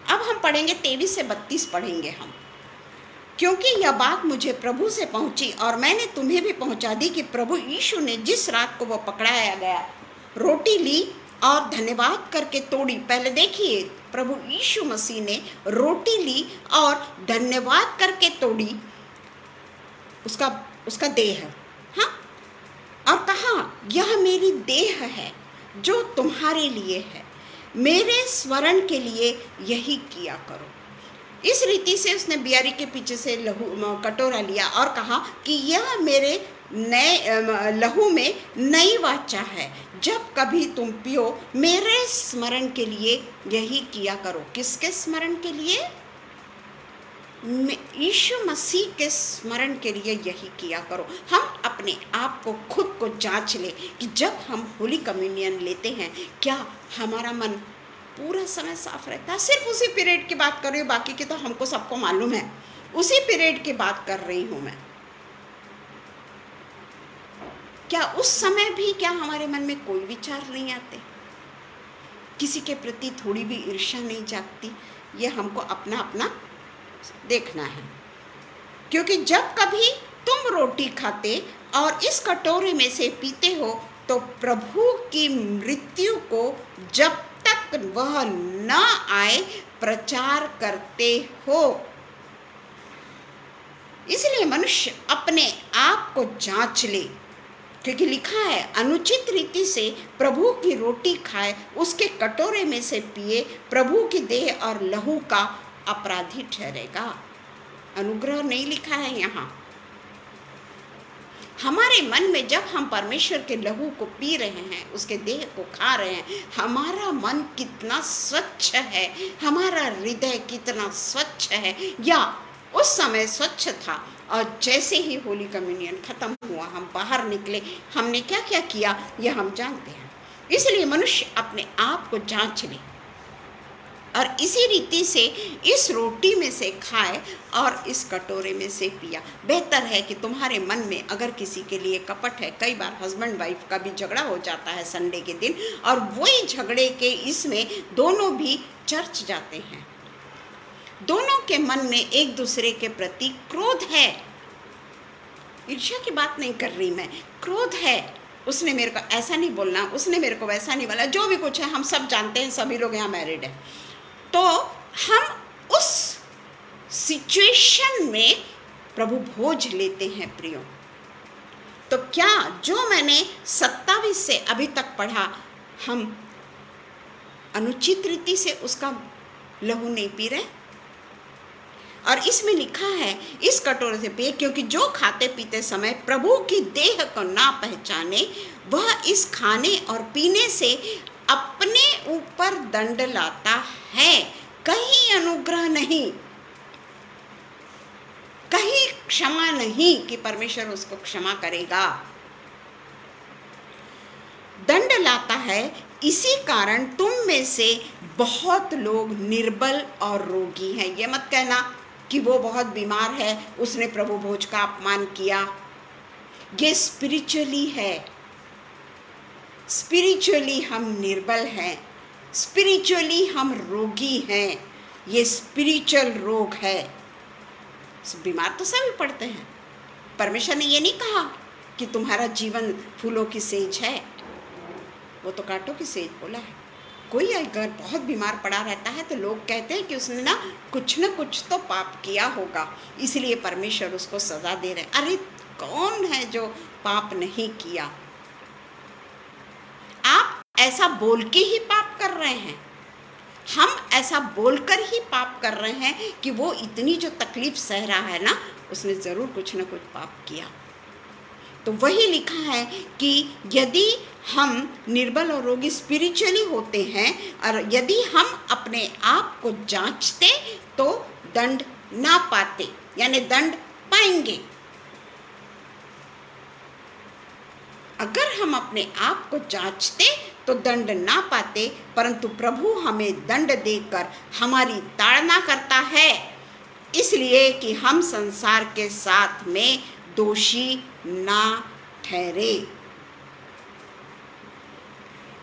अब हम पढ़ेंगे 23 से 32 पढ़ेंगे हम। क्योंकि यह बात मुझे प्रभु से पहुंची और मैंने तुम्हें भी पहुंचा दी कि प्रभु यीशु ने जिस रात को वो पकड़ाया गया, रोटी ली और धन्यवाद करके तोड़ी। पहले देखिए, प्रभु यीशु मसीह ने रोटी ली और धन्यवाद करके तोड़ी, उसका देह, हाँ, और कहा, यह मेरी देह है जो तुम्हारे लिए है, मेरे स्मरण के लिए यही किया करो। इस रीति से उसने बियारी के पीछे से कटोरा लिया और कहा कि यह मेरे नए लहू में नई वाचा है, जब कभी तुम पियो मेरे स्मरण के लिए यही किया करो। किसके स्मरण के लिए? यीशु मसीह के स्मरण के लिए यही किया करो। हम अपने आप को, खुद को जांच ले कि जब हम होली कम्युनियन लेते हैं, क्या हमारा मन पूरा समय साफ रहता है? सिर्फ उसी पीरियड की बात कर रही हूँ, बाकी की तो हमको सबको मालूम है, उसी पीरियड की बात कर रही हूँ मैं। क्या उस समय भी क्या हमारे मन में कोई विचार नहीं आते? किसी के प्रति थोड़ी भी ईर्ष्या नहीं जागती? ये हमको अपना अपना देखना है। क्योंकि जब कभी तुम रोटी खाते और इस कटोरे में से पीते हो, तो प्रभु की मृत्यु को जब तक वह न आए प्रचार करते हो। इसलिए मनुष्य अपने आप को जांच ले, क्योंकि लिखा है, अनुचित रीति से प्रभु की रोटी खाए, उसके कटोरे में से पिए, प्रभु की देह और लहू का अपराधी ठहरेगा। अनुग्रह नहीं लिखा है यहाँ। हमारे मन में जब हम परमेश्वर के लहू को पी रहे हैं, उसके देह को खा रहे हैं, हमारा मन कितना स्वच्छ है, हमारा हृदय कितना स्वच्छ है, या उस समय स्वच्छ था। और जैसे ही होली कम्युनियन खत्म हुआ, हम बाहर निकले, हमने क्या क्या किया यह हम जानते हैं। इसलिए मनुष्य अपने आप को जांच ले और इसी रीति से इस रोटी में से खाए और इस कटोरे में से पिया। बेहतर है कि तुम्हारे मन में अगर किसी के लिए कपट है, कई बार हस्बैंड वाइफ का भी झगड़ा हो जाता है संडे के दिन, और वही झगड़े के इसमें दोनों भी चर्च जाते हैं, दोनों के मन में एक दूसरे के प्रति क्रोध है। ईर्ष्या की बात नहीं कर रही मैं, क्रोध है। उसने मेरे को ऐसा नहीं बोलना, उसने मेरे को वैसा नहीं बोला, जो भी कुछ है हम सब जानते हैं, सभी लोग यहाँ मैरिड हैं। तो हम उस सिचुएशन में प्रभु भोज लेते हैं प्रियो। तो क्या जो मैंने 27 से अभी तक पढ़ा, हम अनुचित रीति से उसका लहू नहीं पी रहे? और इसमें लिखा है इस कटोरे से पिए, क्योंकि जो खाते पीते समय प्रभु की देह को ना पहचाने, वह इस खाने और पीने से अपने ऊपर दंड लाता है, कहीं अनुग्रह नहीं, कहीं क्षमा नहीं कि परमेश्वर उसको क्षमा करेगा, दंड लाता है। इसी कारण तुम में से बहुत लोग निर्बल और रोगी हैं। ये मत कहना कि वो बहुत बीमार है, उसने प्रभु भोज का अपमान किया। ये स्पिरिचुअली है, स्पिरिचुअली हम निर्बल हैं, स्पिरिचुअली हम रोगी हैं, ये स्पिरिचुअल रोग है। बीमार तो सभी पड़ते हैं। परमेश्वर ने ये नहीं कहा कि तुम्हारा जीवन फूलों की सेज है, वो तो कांटों की सेज बोला है। कोई अगर बहुत बीमार पड़ा रहता है तो लोग कहते हैं कि उसने ना कुछ तो पाप किया होगा, इसलिए परमेश्वर उसको सजा दे रहे हैं। अरे कौन है जो पाप नहीं किया? आप ऐसा बोल के ही पाप कर रहे हैं, हम ऐसा बोलकर ही पाप कर रहे हैं कि वो इतनी जो तकलीफ सह रहा है ना, उसने ज़रूर कुछ ना कुछ पाप किया। तो वही लिखा है कि यदि हम निर्बल और रोगी स्पिरिचुअली होते हैं और यदि हम अपने आप को जांचते तो दंड ना पाते, यानी दंड पाएंगे। अगर हम अपने आप को जांचते तो दंड ना पाते, परंतु प्रभु हमें दंड देकर हमारी ताड़ना करता है, इसलिए कि हम संसार के साथ में दोषी ना ठहरे।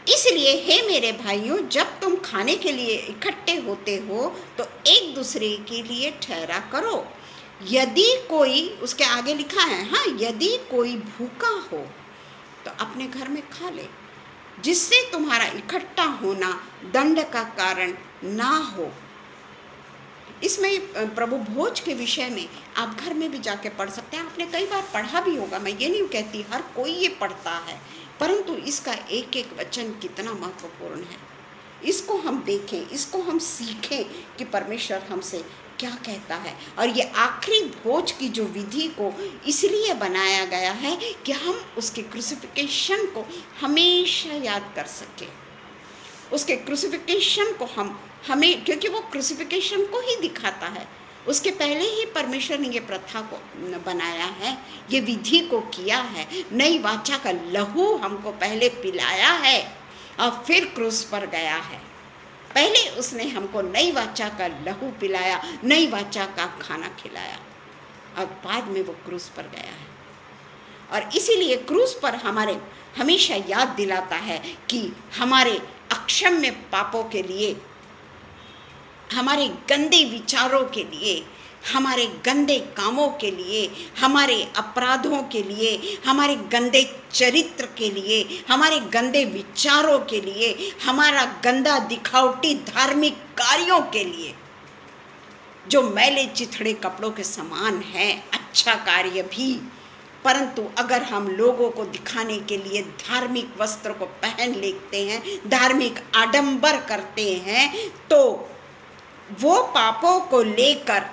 इसलिए हे मेरे भाइयों, जब तुम खाने के लिए इकट्ठे होते हो तो एक दूसरे के लिए ठहरा करो। यदि कोई, उसके आगे लिखा है, हाँ, यदि कोई भूखा हो तो अपने घर में खा ले, जिससे तुम्हारा इकट्ठा होना दंड का कारण ना हो। इसमें प्रभु भोज के विषय में आप घर में भी जाके पढ़ सकते हैं। आपने कई बार पढ़ा भी होगा, मैं ये नहीं कहती हर कोई ये पढ़ता है, परंतु इसका एक एक वचन कितना महत्वपूर्ण है। इसको हम देखें, इसको हम सीखें कि परमेश्वर हमसे क्या कहता है। और ये आखिरी भोज की जो विधि को इसलिए बनाया गया है कि हम उसके क्रूसिफिकेशन को हमेशा याद कर सकें, उसके क्रूसिफिकेशन को हमें, क्योंकि वो क्रूसिफिकेशन को ही दिखाता है। उसके पहले ही परमेश्वर ने ये प्रथा को बनाया है, ये विधि को किया है, नई वाचा का लहू हमको पहले पिलाया है और फिर क्रूस पर गया है। पहले उसने हमको नई वाचा का लहू पिलाया, नई वाचा का खाना खिलाया, और बाद में वो क्रूस पर गया है। और इसीलिए क्रूस पर हमारे हमेशा याद दिलाता है कि हमारे अक्षम्य पापों के लिए, हमारे गंदे विचारों के लिए, हमारे गंदे कामों के लिए, हमारे अपराधों के लिए, हमारे गंदे चरित्र के लिए, हमारे गंदे विचारों के लिए, हमारा गंदा दिखावटी धार्मिक कार्यों के लिए, जो मैले चिथड़े कपड़ों के समान है, अच्छा कार्य भी, परंतु अगर हम लोगों को दिखाने के लिए धार्मिक वस्त्र को पहन लेते हैं, धार्मिक आडंबर करते हैं, तो वो पापों को लेकर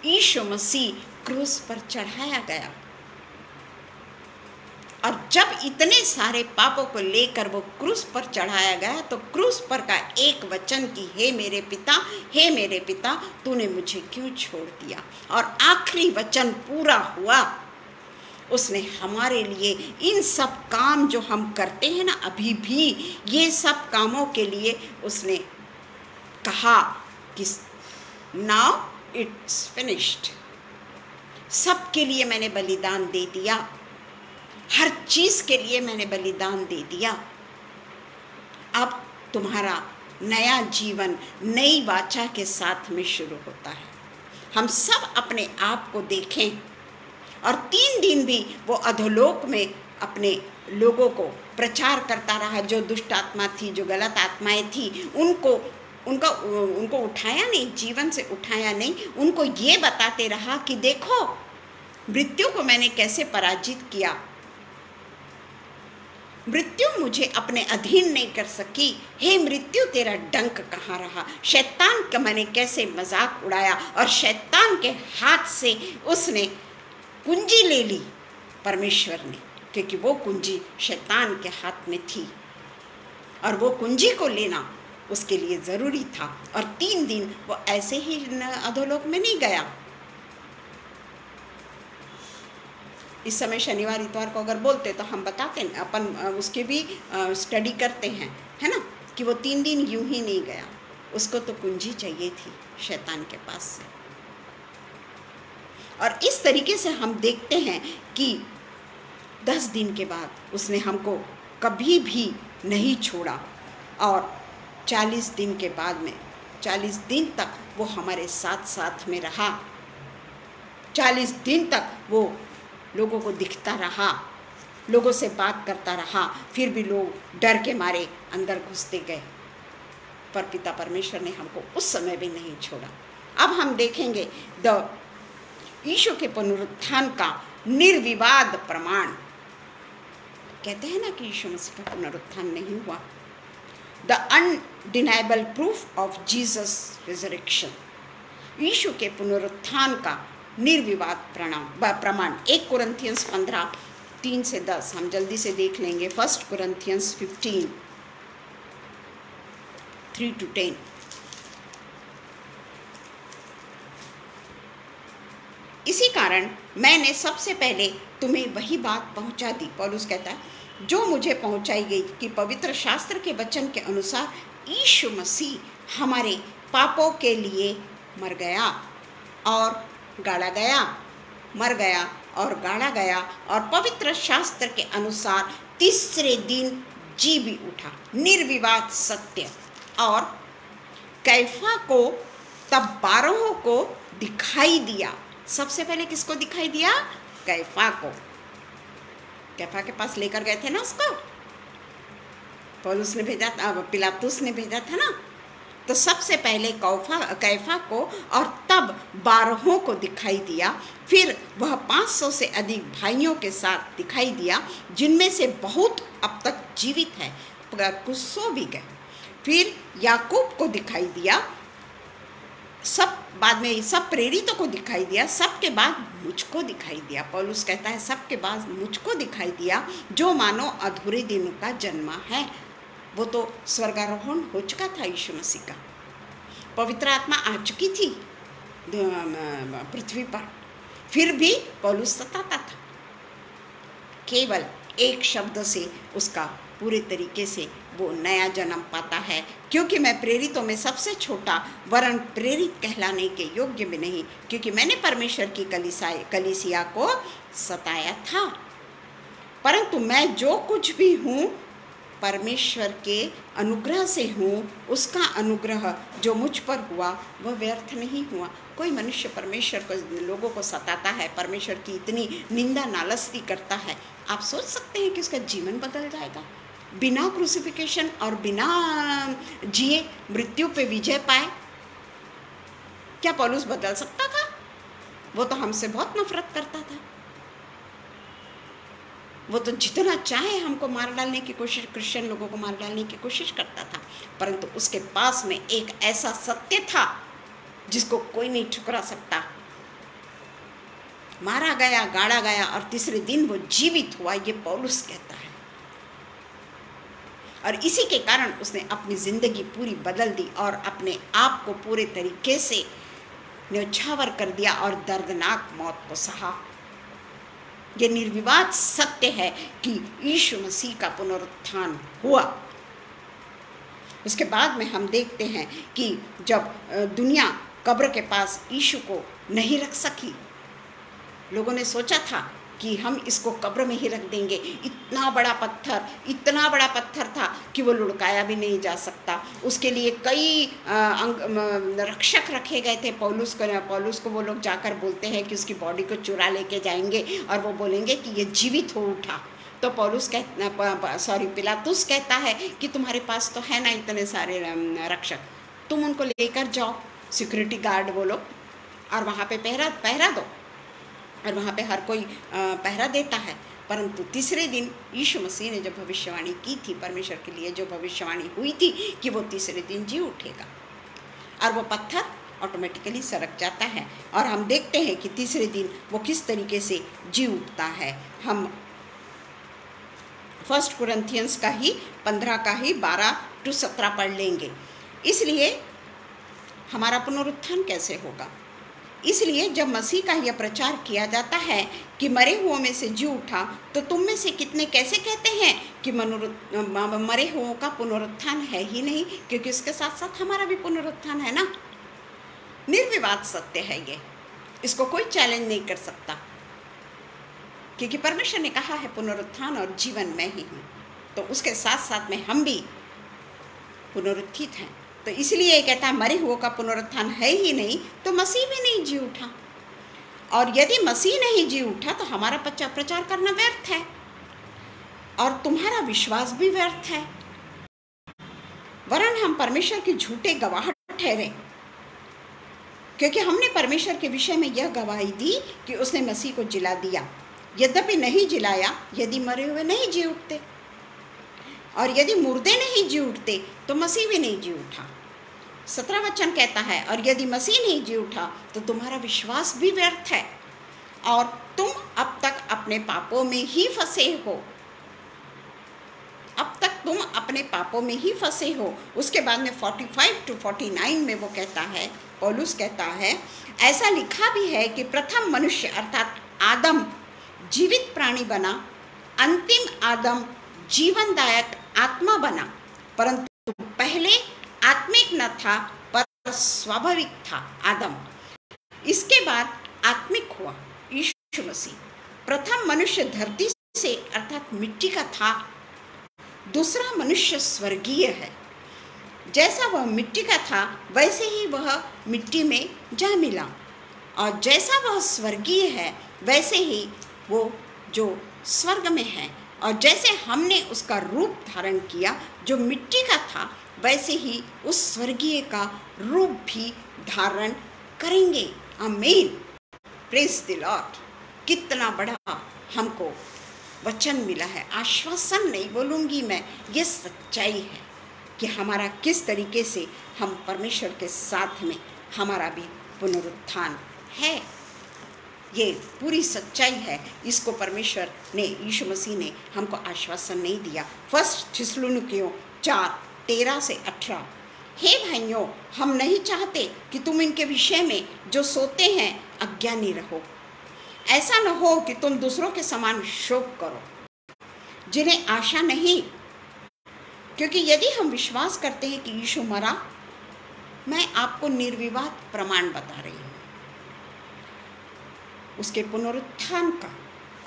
यीशु मसीह क्रूस पर चढ़ाया गया। और जब इतने सारे पापों को लेकर वो क्रूस पर चढ़ाया गया तो क्रूस पर का एक वचन कि हे मेरे पिता तूने मुझे क्यों छोड़ दिया, और आखिरी वचन पूरा हुआ। उसने हमारे लिए इन सब काम जो हम करते हैं ना अभी भी, ये सब कामों के लिए उसने कहा कि नाउ इट्स फिनिश्ड। सबके लिए मैंने बलिदान दे दिया, हर चीज के लिए मैंने बलिदान दे दिया। अब तुम्हारा नया जीवन नई वाचा के साथ में शुरू होता है। हम सब अपने आप को देखें। और 3 दिन भी वो अधोलोक में अपने लोगों को प्रचार करता रहा। जो दुष्ट आत्मा थी, जो गलत आत्माएं थी, उनको उठाया नहीं, जीवन से उठाया नहीं, उनको ये बताते रहा कि देखो मृत्यु को मैंने कैसे पराजित किया, मृत्यु मुझे अपने अधीन नहीं कर सकी। हे मृत्यु तेरा डंक कहाँ रहा, शैतान का मैंने कैसे मजाक उड़ाया, और शैतान के हाथ से उसने कुंजी ले ली परमेश्वर ने, क्योंकि वो कुंजी शैतान के हाथ में थी और वो कुंजी को लेना उसके लिए ज़रूरी था। और 3 दिन वो ऐसे ही अधोलोक में नहीं गया। इस समय शनिवार इतवार को अगर बोलते तो हम बताते हैं, अपन उसके भी स्टडी करते हैं, है ना, कि वो 3 दिन यूं ही नहीं गया, उसको तो कुंजी चाहिए थी शैतान के पास से। और इस तरीके से हम देखते हैं कि 10 दिन के बाद उसने हमको कभी भी नहीं छोड़ा, और 40 दिन के बाद में 40 दिन तक वो हमारे साथ साथ में रहा। 40 दिन तक वो लोगों को दिखता रहा, लोगों से बात करता रहा, फिर भी लोग डर के मारे अंदर घुसते गए, पर पिता परमेश्वर ने हमको उस समय भी नहीं छोड़ा। अब हम देखेंगे यीशु के पुनरुत्थान का निर्विवाद प्रमाण। कहते हैं ना कि यीशु मसीह का पुनरुत्थान नहीं हुआ। The undeniable proof of Jesus resurrection, यीशु के पुनरुत्थान का निर्विवाद प्रमाण। 1 कुरिन्थियंस 15 3 से 10 हम जल्दी से देख लेंगे। 1 कुरिन्थियंस 15 3 to 10। इसी कारण मैंने सबसे पहले तुम्हें वही बात पहुंचा दी, पौलुस कहता है, जो मुझे पहुंचाई गई कि पवित्र शास्त्र के वचन के अनुसार यीशु मसीह हमारे पापों के लिए मर गया और गाड़ा गया, मर गया और गाड़ा गया, और पवित्र शास्त्र के अनुसार तीसरे दिन जी भी उठा। निर्विवाद सत्य। और कैफा को तब 12 को दिखाई दिया। सबसे पहले किसको दिखाई दिया? कैफा को। कैफा के पास लेकर गए थे ना उसको, पौलुस ने भेजा था, पिलातुस ने भेजा था ना, तो सबसे पहले कैफा को और तब 12 को दिखाई दिया। फिर वह 500 से अधिक भाइयों के साथ दिखाई दिया, जिनमें से बहुत अब तक जीवित है, कुछ सो भी गए। फिर याकूब को दिखाई दिया, सब बाद में सब प्रेरितों को दिखाई दिया, सबके बाद मुझको दिखाई दिया। पौलुस कहता है सबके बाद मुझको दिखाई दिया, जो मानो अधूरे दिनों का जन्मा है। वो तो स्वर्गारोहण हो चुका था यीशु मसीह का, पवित्र आत्मा आ चुकी थी पृथ्वी पर, फिर भी पौलुस सताता था। केवल एक शब्द से उसका पूरे तरीके से वो नया जन्म पाता है, क्योंकि मैं प्रेरितों में सबसे छोटा वरन प्रेरित कहलाने के योग्य भी नहीं, क्योंकि मैंने परमेश्वर की कलीसिया को सताया था। परंतु मैं जो कुछ भी हूँ परमेश्वर के अनुग्रह से हूँ, उसका अनुग्रह जो मुझ पर हुआ वह व्यर्थ नहीं हुआ। कोई मनुष्य परमेश्वर को, लोगों को सताता है, परमेश्वर की इतनी निंदा नालस्ती करता है, आप सोच सकते हैं कि उसका जीवन बदल जाएगा? बिना क्रूसिफिकेशन और बिना जिए मृत्यु पे विजय पाए, क्या पौलुस बदल सकता था? वो तो हमसे बहुत नफरत करता था। वो तो जितना चाहे हमको मार डालने की कोशिश, क्रिश्चियन लोगों को मार डालने की कोशिश करता था, परंतु उसके पास में एक ऐसा सत्य था जिसको कोई नहीं ठुकरा सकता। मारा गया, गाड़ा गया और तीसरे दिन वो जीवित हुआ, ये पौलुस कहता है। और इसी के कारण उसने अपनी ज़िंदगी पूरी बदल दी और अपने आप को पूरे तरीके से न्यौछावर कर दिया और दर्दनाक मौत को सहा। ये निर्विवाद सत्य है कि यीशु मसीह का पुनरुत्थान हुआ। उसके बाद में हम देखते हैं कि जब दुनिया कब्र के पास यीशु को नहीं रख सकी, लोगों ने सोचा था कि हम इसको कब्र में ही रख देंगे। इतना बड़ा पत्थर था कि वो लुढ़काया भी नहीं जा सकता। उसके लिए कई रक्षक रखे गए थे। पौलुस को वो लोग जाकर बोलते हैं कि उसकी बॉडी को चुरा लेके जाएंगे और वो बोलेंगे कि ये जीवित हो उठा। तो पिलातुस कहता है कि तुम्हारे पास तो है ना इतने सारे रक्षक, तुम उनको लेकर जाओ, सिक्योरिटी गार्ड वो लोग, और वहाँ पे पहरा दो। और वहाँ पे हर कोई पहरा देता है। परंतु तीसरे दिन यीशु मसीह ने जो भविष्यवाणी की थी, परमेश्वर के लिए जो भविष्यवाणी हुई थी कि वो तीसरे दिन जी उठेगा, और वो पत्थर ऑटोमेटिकली सरक जाता है। और हम देखते हैं कि तीसरे दिन वो किस तरीके से जी उठता है। हम 1 कुरिन्थियंस का ही 15 का ही 12-17 पढ़ लेंगे। इसलिए हमारा पुनरुत्थान कैसे होगा? इसलिए जब मसीह का यह प्रचार किया जाता है कि मरे हुओं में से जी उठा, तो तुम में से कितने कैसे कहते हैं कि मरे हुओं का पुनरुत्थान है ही नहीं, क्योंकि इसके साथ साथ हमारा भी पुनरुत्थान है ना। निर्विवाद सत्य है ये, इसको कोई चैलेंज नहीं कर सकता, क्योंकि परमेश्वर ने कहा है पुनरुत्थान और जीवन मैं ही हूँ। तो उसके साथ साथ में हम भी पुनरुत्थित हैं। तो इसलिए ये कहता है मरे हुओं का पुनरुत्थान है ही नहीं, तो मसीह भी नहीं जी उठा। और यदि मसीह नहीं जी उठा तो हमारा प्रचार करना व्यर्थ है और तुम्हारा विश्वास भी व्यर्थ है, वरन हम परमेश्वर के झूठे गवाह ठहरे, क्योंकि हमने परमेश्वर के विषय में यह गवाही दी कि उसने मसीह को जिला दिया, यद्यपि नहीं जिलाया यदि मरे हुए नहीं जी उठते, और यदि मुर्दे नहीं जी उठते तो मसीह भी नहीं जी उठा। 17 वचन कहता है, और यदि मसीह नहीं जी उठा तो तुम्हारा विश्वास भी व्यर्थ है और तुम अब तक अपने पापों में ही फंसे हो। अब तक तुम अपने पापों में ही फंसे हो। उसके बाद में 45-49 में वो कहता है, पौलुस कहता है, ऐसा लिखा भी है कि प्रथम मनुष्य अर्थात आदम जीवित प्राणी बना, अंतिम आदम जीवनदायक आत्मा बना, परंतु पहले आत्मिक न था पर स्वाभाविक था आदम, इसके बाद आत्मिक हुआ यीशु मसीह। प्रथम मनुष्य धरती से अर्थात मिट्टी का था, दूसरा मनुष्य स्वर्गीय है। जैसा वह मिट्टी का था वैसे ही वह मिट्टी में जा मिला, और जैसा वह स्वर्गीय है वैसे ही वो जो स्वर्ग में है। और जैसे हमने उसका रूप धारण किया जो मिट्टी का था, वैसे ही उस स्वर्गीय का रूप भी धारण करेंगे। आमीन, प्रेज द लॉर्ड। कितना बड़ा हमको वचन मिला है, आश्वासन नहीं बोलूँगी मैं, ये सच्चाई है कि हमारा किस तरीके से हम परमेश्वर के साथ में हमारा भी पुनरुत्थान है। ये पूरी सच्चाई है। इसको परमेश्वर ने, यीशु मसीह ने हमको आश्वासन नहीं दिया। 1 थिस्सलुनीकियों 4:13-18, हे भाइयों, हम नहीं चाहते कि तुम इनके विषय में जो सोते हैं अज्ञानी रहो। ऐसा न हो कि तुम दूसरों के समान शोक करो जिन्हें आशा नहीं, क्योंकि यदि हम विश्वास करते हैं कि यीशु मरा, मैं आपको निर्विवाद प्रमाण बता रही हूँ उसके पुनरुत्थान का,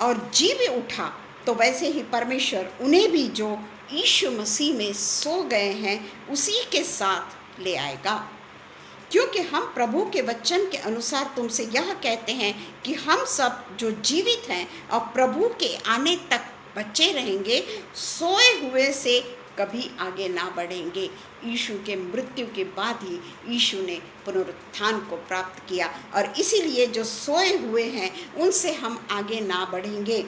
और जी भी उठा, तो वैसे ही परमेश्वर उन्हें भी जो यीशु मसीह में सो गए हैं उसी के साथ ले आएगा। क्योंकि हम प्रभु के वचन के अनुसार तुमसे यह कहते हैं कि हम सब जो जीवित हैं और प्रभु के आने तक बचे रहेंगे, सोए हुए से कभी आगे ना बढ़ेंगे। यीशु के मृत्यु के बाद ही यीशु ने पुनरुत्थान को प्राप्त किया, और इसीलिए जो सोए हुए हैं उनसे हम आगे ना बढ़ेंगे।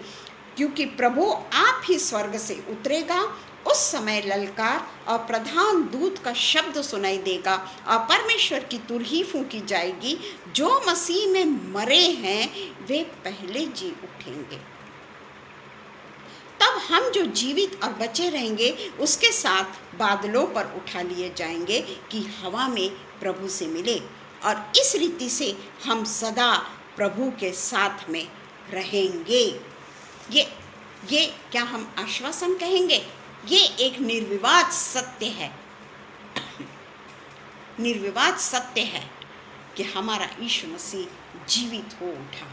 क्योंकि प्रभु आप ही स्वर्ग से उतरेगा। उस समय ललकार और प्रधान दूत का शब्द सुनाई देगा और परमेश्वर की तुरही फूंकी जाएगी। जो मसीह में मरे हैं वे पहले जी उठेंगे। तब हम जो जीवित और बचे रहेंगे उसके साथ बादलों पर उठा लिए जाएंगे कि हवा में प्रभु से मिले, और इस रीति से हम सदा प्रभु के साथ में रहेंगे। ये क्या हम आश्वासन कहेंगे? ये एक निर्विवाद सत्य है, निर्विवाद सत्य है कि हमारा यीशु मसीह जीवित हो उठा।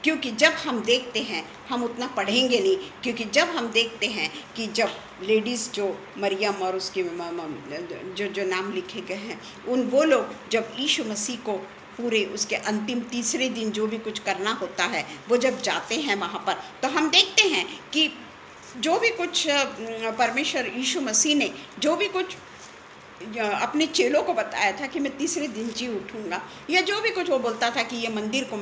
क्योंकि जब हम देखते हैं, हम उतना पढ़ेंगे नहीं, क्योंकि जब हम देखते हैं कि जब लेडीज़ जो मरियम और उसके जो नाम लिखे गए हैं, वो लोग जब यीशु मसीह को पूरे उसके अंतिम तीसरे दिन जो भी कुछ करना होता है, वो जब जाते हैं वहाँ पर, तो हम देखते हैं कि जो भी कुछ परमेश्वर यीशु मसीह ने जो भी कुछ अपने चेलों को बताया था कि मैं तीसरे दिन जी उठूँगा, या जो भी कुछ वो बोलता था कि ये मंदिर को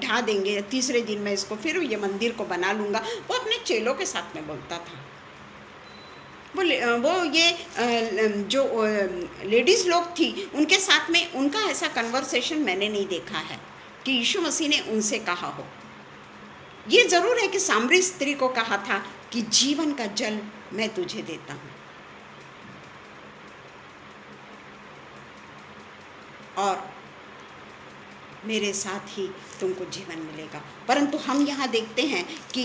ढा देंगे, तीसरे दिन मैं इसको फिर ये मंदिर को बना लूँगा, वो अपने चेलों के साथ में बोलता था। वो ये जो लेडीज़ लोग थी उनके साथ में उनका ऐसा कन्वर्सेशन मैंने नहीं देखा है कि यीशु मसीह ने उनसे कहा हो। ये ज़रूर है कि सामरी स्त्री को कहा था कि जीवन का जल मैं तुझे देता हूँ और मेरे साथ ही तुमको जीवन मिलेगा। परंतु हम यहाँ देखते हैं कि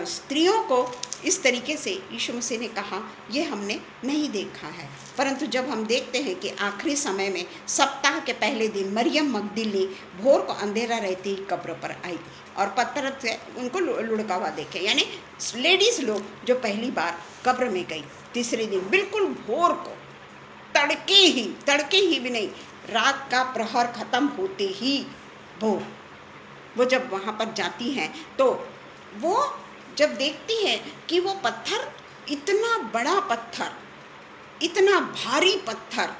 स्त्रियों को इस तरीके से यीशु मसीह ने कहा, ये हमने नहीं देखा है। परंतु जब हम देखते हैं कि आखिरी समय में सप्ताह के पहले दिन मरियम मगदलीनी भोर को अंधेरा रहते ही कब्र पर आई और पत्थर से उनको लुढ़का हुआ देखे, यानी लेडीज़ लोग जो पहली बार कब्र में गई तीसरे दिन, बिल्कुल भोर को, तड़के ही भी नहीं, रात का प्रहर खत्म होते ही वो जब वहाँ पर जाती हैं तो वो जब देखती है कि वो पत्थर, इतना बड़ा पत्थर, इतना भारी पत्थर,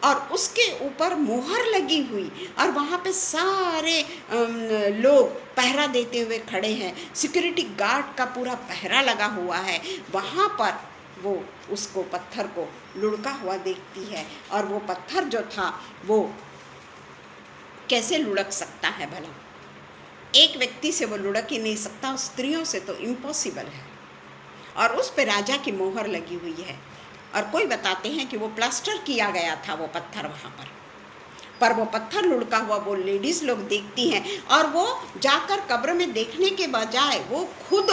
और उसके ऊपर मोहर लगी हुई, और वहाँ पे सारे लोग पहरा देते हुए खड़े हैं, सिक्योरिटी गार्ड का पूरा पहरा लगा हुआ है, वहाँ पर वो उसको पत्थर को लुढ़का हुआ देखती है। और वो पत्थर जो था वो कैसे लुढ़क सकता है भला? एक व्यक्ति से वो लुढ़क ही नहीं सकता, स्त्रियों से तो इम्पॉसिबल है। और उस पे राजा की मोहर लगी हुई है, और कोई बताते हैं कि वो प्लास्टर किया गया था वो पत्थर वहाँ पर वो पत्थर लुढ़का हुआ वो लेडीज़ लोग देखती हैं, और वो जाकर कब्र में देखने के बजाय वो खुद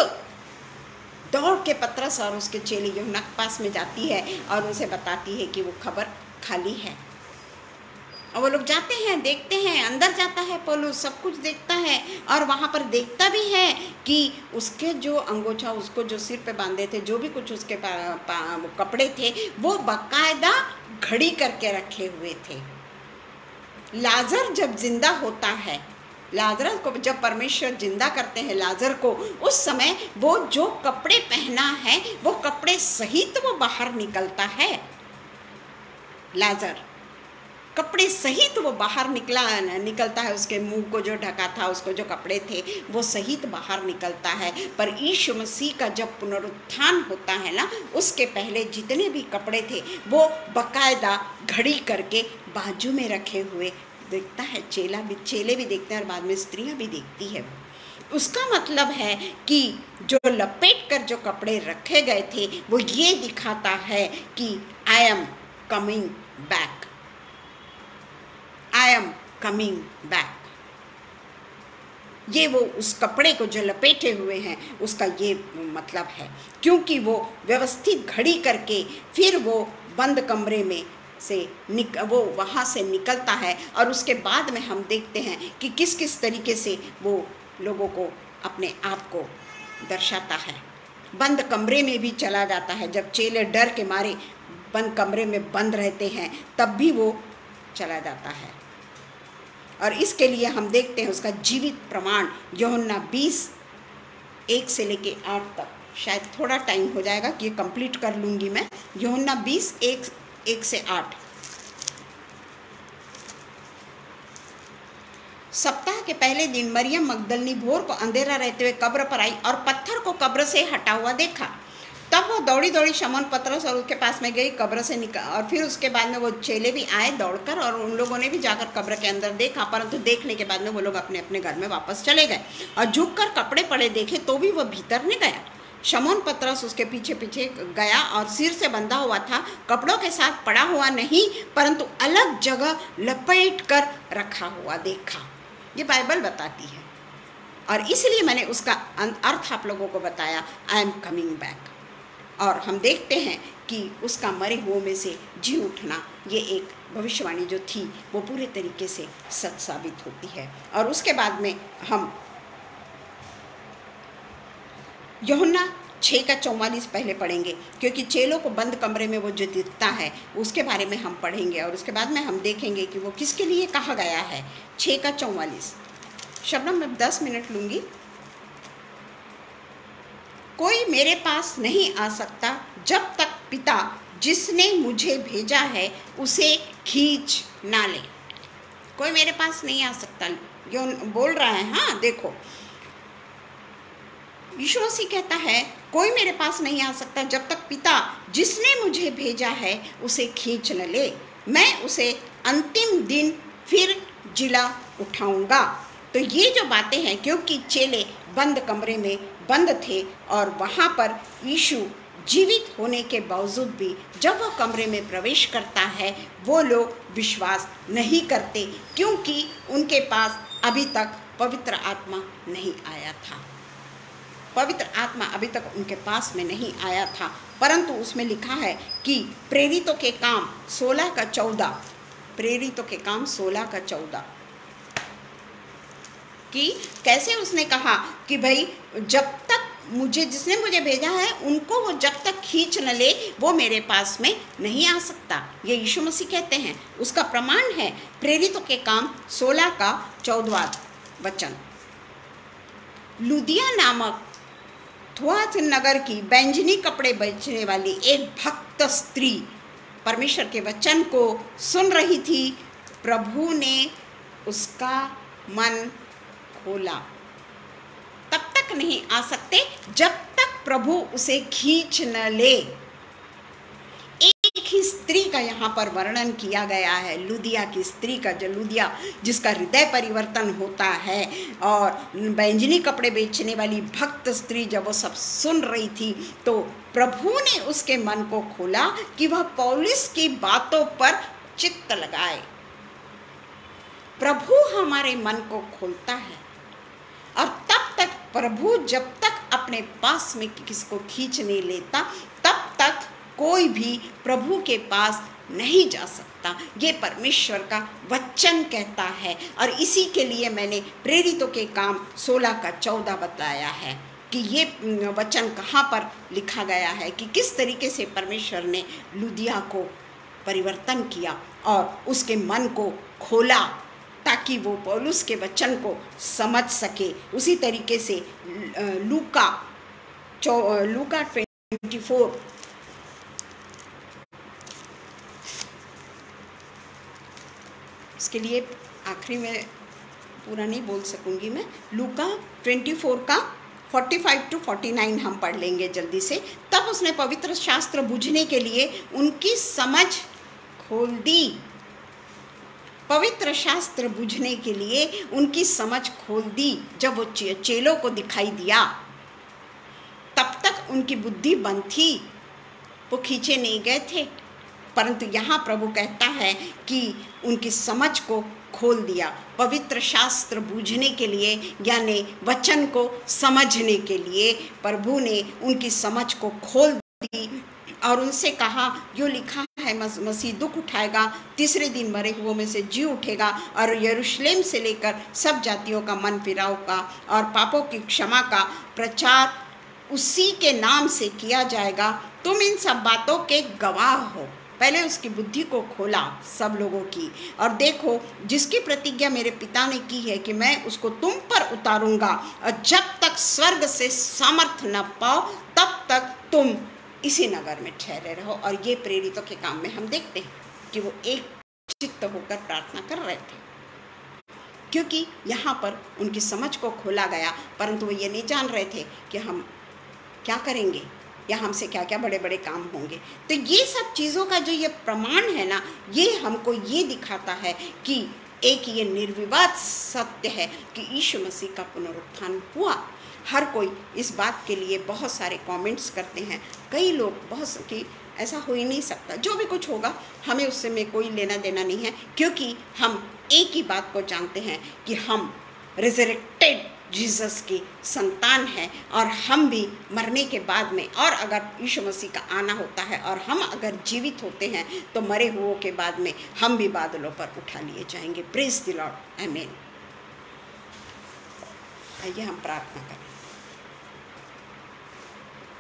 दौड़ के पतरस और उसके चेले यूहन्ना के पास में जाती है और उनसे बताती है कि वो खबर खाली है। और वो लोग जाते हैं, देखते हैं, अंदर जाता है पौलुस, सब कुछ देखता है, और वहाँ पर देखता भी है कि उसके जो अंगोछा उसको जो सिर पे बांधे थे, जो भी कुछ उसके कपड़े थे, वो बाकायदा घड़ी करके रखे हुए थे। लाजर जब जिंदा होता है, लाजर को जब परमेश्वर जिंदा करते हैं लाजर को, उस समय वो जो कपड़े पहना है वो कपड़े सहित वो बाहर निकलता है। लाजर कपड़े सहित वो बाहर निकलता है, उसके मुंह को जो ढका था, उसको जो कपड़े थे वो सहित बाहर निकलता है। पर यीशु मसीह का जब पुनरुत्थान होता है ना, उसके पहले जितने भी कपड़े थे वो बकायदा घड़ी करके बाजू में रखे हुए देखता है। चेले भी देखते हैं और बाद में स्त्रियां भी देखती है। उसका मतलब है कि जो लपेट कर जो कपड़े रखे गए थे वो ये दिखाता है कि I am coming back, I am coming back. ये वो उस कपड़े को जो लपेटे हुए हैं उसका ये मतलब है, क्योंकि वो व्यवस्थित घड़ी करके फिर वो बंद कमरे में से वो वहाँ से निकलता है। और उसके बाद में हम देखते हैं कि किस किस तरीके से वो लोगों को अपने आप को दर्शाता है। बंद कमरे में भी चला जाता है, जब चेले डर के मारे बंद कमरे में बंद रहते हैं तब भी वो चला जाता है। और इसके लिए हम देखते हैं उसका जीवित प्रमाण यूहन्ना 20:1 से लेके 8 तक। शायद थोड़ा टाइम हो जाएगा कि ये कंप्लीट कर लूँगी मैं। यूहन्ना 20:1 से 8। सप्ताह के पहले दिन मरियम मगदलनी भोर को अंधेरा रहते हुए कब्र पर आई और पत्थर को कब्र से हटा हुआ देखा। तब वो दौड़ी दौड़ी शमौन पतरस और उसके पास में गई, कब्र से निकल, और फिर उसके बाद में वो चेले भी आए दौड़कर, और उन लोगों ने भी जाकर कब्र के अंदर देखा, परंतु देखने के बाद में वो लोग अपने अपने घर में वापस चले गए। और झुककर कपड़े पड़े देखे तो भी वो भीतर नहीं गया। शमौन पतरस उसके पीछे पीछे गया और सिर से बंधा हुआ था, कपड़ों के साथ पड़ा हुआ नहीं, परंतु अलग जगह लपेट कर रखा हुआ देखा। ये बाइबल बताती है, और इसलिए मैंने उसका अर्थ आप लोगों को बताया, आई एम कमिंग बैक। और हम देखते हैं कि उसका मरे हुओं में से जी उठना, ये एक भविष्यवाणी जो थी वो पूरे तरीके से सच साबित होती है। और उसके बाद में हम यूहन्ना 6:44 पहले पढ़ेंगे, क्योंकि चेलों को बंद कमरे में वो जो दिखता है उसके बारे में हम पढ़ेंगे, और उसके बाद में हम देखेंगे कि वो किसके लिए कहा गया है। 6:44 शबनम, मैं 10 मिनट लूँगी। कोई मेरे पास नहीं आ सकता जब तक पिता जिसने मुझे भेजा है उसे खींच ना ले। कोई मेरे पास नहीं आ सकता, जो बोल रहा है। हाँ देखो, यीशु मसीह कहता है कोई मेरे पास नहीं आ सकता जब तक पिता जिसने मुझे भेजा है उसे खींच न ले। मैं उसे अंतिम दिन फिर जिला उठाऊंगा। तो ये जो बातें हैं, क्योंकि चेले बंद कमरे में बंद थे और वहाँ पर यीशु जीवित होने के बावजूद भी जब वह कमरे में प्रवेश करता है वो लोग विश्वास नहीं करते, क्योंकि उनके पास अभी तक पवित्र आत्मा नहीं आया था। पवित्र आत्मा अभी तक उनके पास में नहीं आया था। परंतु उसमें लिखा है कि प्रेरितों के काम 16:14, प्रेरितों के काम 16:14 कि कैसे उसने कहा कि भाई जब तक जिसने मुझे भेजा है उनको वो जब तक खींच न ले वो मेरे पास में नहीं आ सकता। ये यीशु मसीह कहते हैं। उसका प्रमाण है प्रेरितों के काम 16:14 वचन। लुदिया नामक थुआथिन नगर की बैंजनी कपड़े बेचने वाली एक भक्त स्त्री परमेश्वर के वचन को सुन रही थी। प्रभु ने उसका मन खोला। तब तक नहीं आ सकते जब तक प्रभु उसे खींच न ले। एक ही स्त्री का यहाँ पर वर्णन किया गया है, लुदिया की स्त्री का, जो लुदिया जिसका हृदय परिवर्तन होता है। और बैंजनी कपड़े बेचने वाली भक्त स्त्री जब वो सब सुन रही थी तो प्रभु ने उसके मन को खोला कि वह पौलुस की बातों पर चित्त लगाए। प्रभु हमारे मन को खोलता है, और तब तक प्रभु जब तक अपने पास में किसको खींच नहीं लेता तब तक कोई भी प्रभु के पास नहीं जा सकता। ये परमेश्वर का वचन कहता है। और इसी के लिए मैंने प्रेरितों के काम 16:14 बताया है कि ये वचन कहाँ पर लिखा गया है, कि किस तरीके से परमेश्वर ने लुदिया को परिवर्तन किया और उसके मन को खोला ताकि वो पौलुस के वचन को समझ सके। उसी तरीके से लूका 24, इसके लिए आखिरी में पूरा नहीं बोल सकूंगी मैं। लूका 24 का 45-49 हम पढ़ लेंगे जल्दी से। तब उसने पवित्र शास्त्र बूझने के लिए उनकी समझ खोल दी। पवित्र शास्त्र बूझने के लिए उनकी समझ खोल दी। जब वो चेलों को दिखाई दिया तब तक उनकी बुद्धि बंद थी, वो खींचे नहीं गए थे। परंतु यहाँ प्रभु कहता है कि उनकी समझ को खोल दिया। पवित्र शास्त्र बूझने के लिए यानी वचन को समझने के लिए प्रभु ने उनकी समझ को खोल दी और उनसे कहा, जो लिखा है मसीह दुख उठाएगा, तीसरे दिन मरे हुओं में से जी उठेगा और यरूशलेम से लेकर सब जातियों का मन फिराव का और पापों की क्षमा का प्रचार उसी के नाम से किया जाएगा। तुम इन सब बातों के गवाह हो। पहले उसकी बुद्धि को खोला सब लोगों की, और देखो जिसकी प्रतिज्ञा मेरे पिता ने की है कि मैं उसको तुम पर उतारूंगा, और जब तक स्वर्ग से सामर्थ न पाओ तब तक तुम इसी नगर में ठहरे रहो। और ये प्रेरितों के काम में हम देखते हैं कि वो एक चित्त होकर प्रार्थना कर रहे थे। क्योंकि यहाँ पर उनकी समझ को खोला गया, परंतु वो ये नहीं जान रहे थे कि हम क्या करेंगे या हमसे क्या क्या बड़े बड़े काम होंगे। तो ये सब चीज़ों का जो ये प्रमाण है ना, ये हमको ये दिखाता है कि एक ये निर्विवाद सत्य है कि यीशु मसीह का पुनरुत्थान हुआ। हर कोई इस बात के लिए बहुत सारे कमेंट्स करते हैं, कई लोग बहुत कि ऐसा हो ही नहीं सकता, जो भी कुछ होगा हमें उससे में कोई लेना देना नहीं है, क्योंकि हम एक ही बात को जानते हैं कि हम रिजरेक्टेड जीसस की संतान है और हम भी मरने के बाद में, और अगर यीशु मसीह का आना होता है और हम अगर जीवित होते हैं तो मरे हुओं के बाद में हम भी बादलों पर उठा लिए जाएंगे। प्रेज द लॉर्ड, आमीन। आइए हम प्रार्थना करें।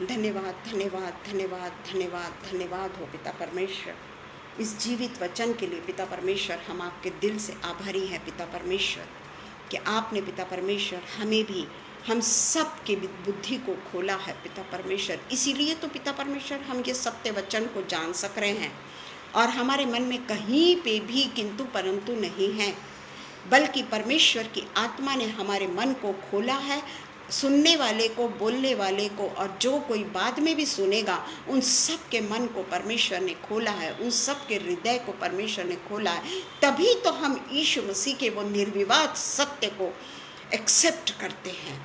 धन्यवाद धन्यवाद धन्यवाद धन्यवाद धन्यवाद हो पिता परमेश्वर, इस जीवित वचन के लिए पिता परमेश्वर हम आपके दिल से आभारी हैं पिता परमेश्वर, कि आपने पिता परमेश्वर हमें भी, हम सब के बुद्धि को खोला है पिता परमेश्वर। इसीलिए तो पिता परमेश्वर हम ये सत्य वचन को जान सक रहे हैं और हमारे मन में कहीं पे भी किंतु परंतु नहीं है, बल्कि परमेश्वर की आत्मा ने हमारे मन को खोला है, सुनने वाले को, बोलने वाले को, और जो कोई बाद में भी सुनेगा उन सब के मन को परमेश्वर ने खोला है, उन सब के हृदय को परमेश्वर ने खोला है। तभी तो हम यीशु मसीह के वो निर्विवाद सत्य को एक्सेप्ट करते हैं।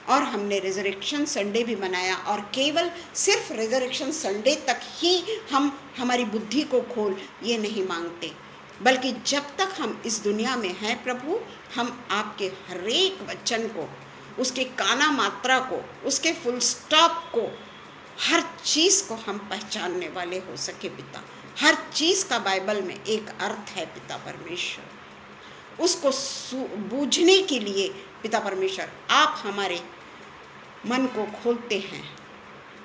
और हमने रिजरेक्शन संडे भी मनाया, और केवल सिर्फ रिजरेक्शन संडे तक ही हम हमारी बुद्धि को खोल ये नहीं मांगते, बल्कि जब तक हम इस दुनिया में हैं प्रभु, हम आपके हरेक वचन को, उसके काना मात्रा को, उसके फुल स्टॉप को, हर चीज़ को हम पहचानने वाले हो सके पिता। हर चीज़ का बाइबल में एक अर्थ है पिता परमेश्वर, उसको बूझने के लिए पिता परमेश्वर आप हमारे मन को खोलते हैं,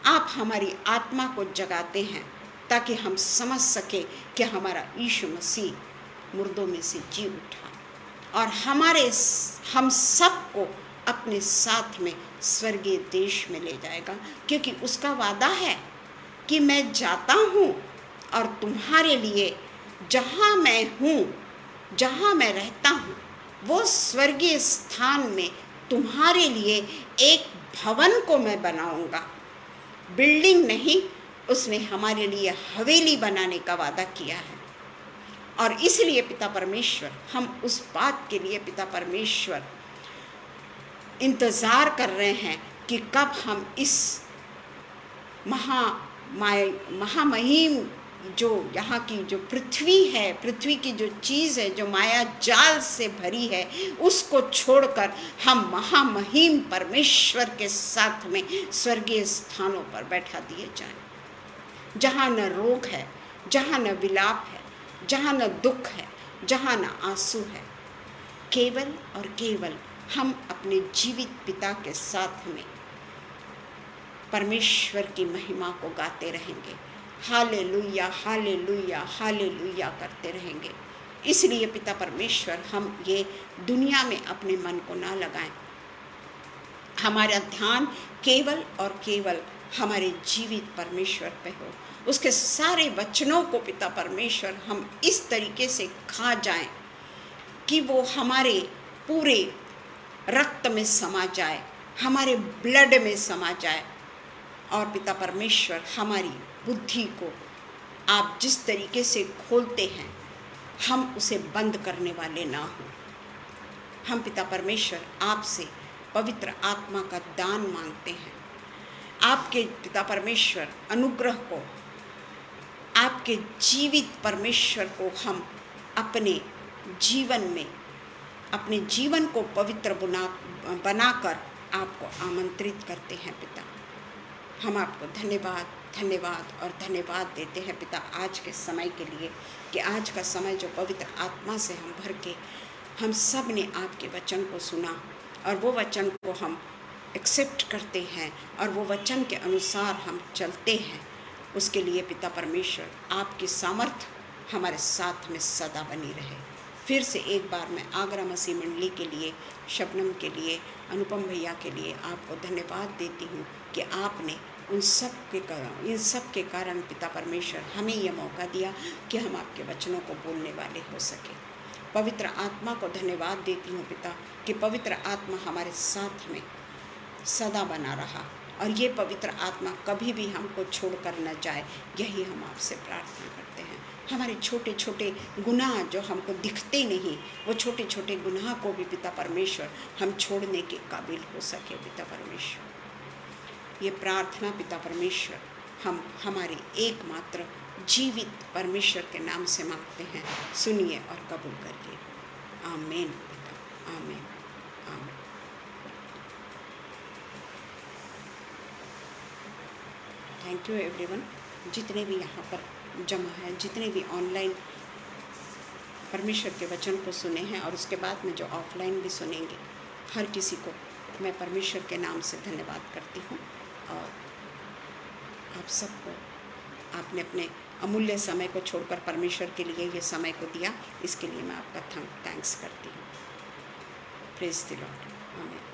आप हमारी आत्मा को जगाते हैं, ताकि हम समझ सके कि हमारा यीशु मसीह मुर्दों में से जी उठा और हम सबको अपने साथ में स्वर्गीय देश में ले जाएगा, क्योंकि उसका वादा है कि मैं जाता हूँ और तुम्हारे लिए जहाँ मैं हूँ, जहाँ मैं रहता हूँ, वो स्वर्गीय स्थान में तुम्हारे लिए एक भवन को मैं बनाऊँगा। बिल्डिंग नहीं, उसने हमारे लिए हवेली बनाने का वादा किया है। और इसलिए पिता परमेश्वर हम उस बात के लिए पिता परमेश्वर इंतज़ार कर रहे हैं कि कब हम इस महामहिम जो यहाँ की जो पृथ्वी है, पृथ्वी की जो चीज़ है जो माया जाल से भरी है, उसको छोड़कर हम महामहिम परमेश्वर के साथ में स्वर्गीय स्थानों पर बैठा दिए जाएं, जहाँ न रोग है, जहाँ न विलाप है, जहाँ न दुख है, जहाँ न आंसू है। केवल और केवल हम अपने जीवित पिता के साथ में परमेश्वर की महिमा को गाते रहेंगे, हालेलुया हालेलुया हालेलुया करते रहेंगे। इसलिए पिता परमेश्वर हम ये दुनिया में अपने मन को ना लगाएं, हमारा ध्यान केवल और केवल हमारे जीवित परमेश्वर पे हो, उसके सारे वचनों को पिता परमेश्वर हम इस तरीके से खा जाएं कि वो हमारे पूरे रक्त में समा जाए, हमारे ब्लड में समा जाए। और पिता परमेश्वर हमारी बुद्धि को आप जिस तरीके से खोलते हैं, हम उसे बंद करने वाले ना हों। हम पिता परमेश्वर आपसे पवित्र आत्मा का दान मांगते हैं, आपके पिता परमेश्वर अनुग्रह को, आपके जीवित परमेश्वर को हम अपने जीवन में, अपने जीवन को पवित्र बनाकर आपको आमंत्रित करते हैं पिता। हम आपको धन्यवाद धन्यवाद और धन्यवाद देते हैं पिता आज के समय के लिए, कि आज का समय जो पवित्र आत्मा से हम भर के हम सब ने आपके वचन को सुना और वो वचन को हम एक्सेप्ट करते हैं और वो वचन के अनुसार हम चलते हैं, उसके लिए पिता परमेश्वर आपकी सामर्थ हमारे साथ में सदा बनी रहे। फिर से एक बार मैं आगरा मसीह मंडली के लिए, शबनम के लिए, अनुपम भैया के लिए आपको धन्यवाद देती हूँ कि आपने इन सब के कारण पिता परमेश्वर हमें यह मौका दिया कि हम आपके वचनों को बोलने वाले हो सके। पवित्र आत्मा को धन्यवाद देती हूँ पिता कि पवित्र आत्मा हमारे साथ में सदा बना रहा और ये पवित्र आत्मा कभी भी हमको छोड़कर न जाए, यही हम आपसे प्रार्थना करते हैं। हमारे छोटे छोटे गुनाह जो हमको दिखते नहीं, वो छोटे छोटे गुनाह को भी पिता परमेश्वर हम छोड़ने के काबिल हो सके पिता परमेश्वर। ये प्रार्थना पिता परमेश्वर हम हमारे एकमात्र जीवित परमेश्वर के नाम से मांगते हैं, सुनिए और कबूल करिए। आमीन पिता, आमीन, आमीन। थैंक यू एवरीवन, जितने भी यहाँ पर जमा है, जितने भी ऑनलाइन परमेश्वर के वचन को सुने हैं और उसके बाद में जो ऑफलाइन भी सुनेंगे, हर किसी को मैं परमेश्वर के नाम से धन्यवाद करती हूँ। और आप सबको आपने अपने अमूल्य समय को छोड़कर परमेश्वर के लिए ये समय को दिया, इसके लिए मैं आपका थैंक्स करती हूँ। Praise the Lord. आमीन।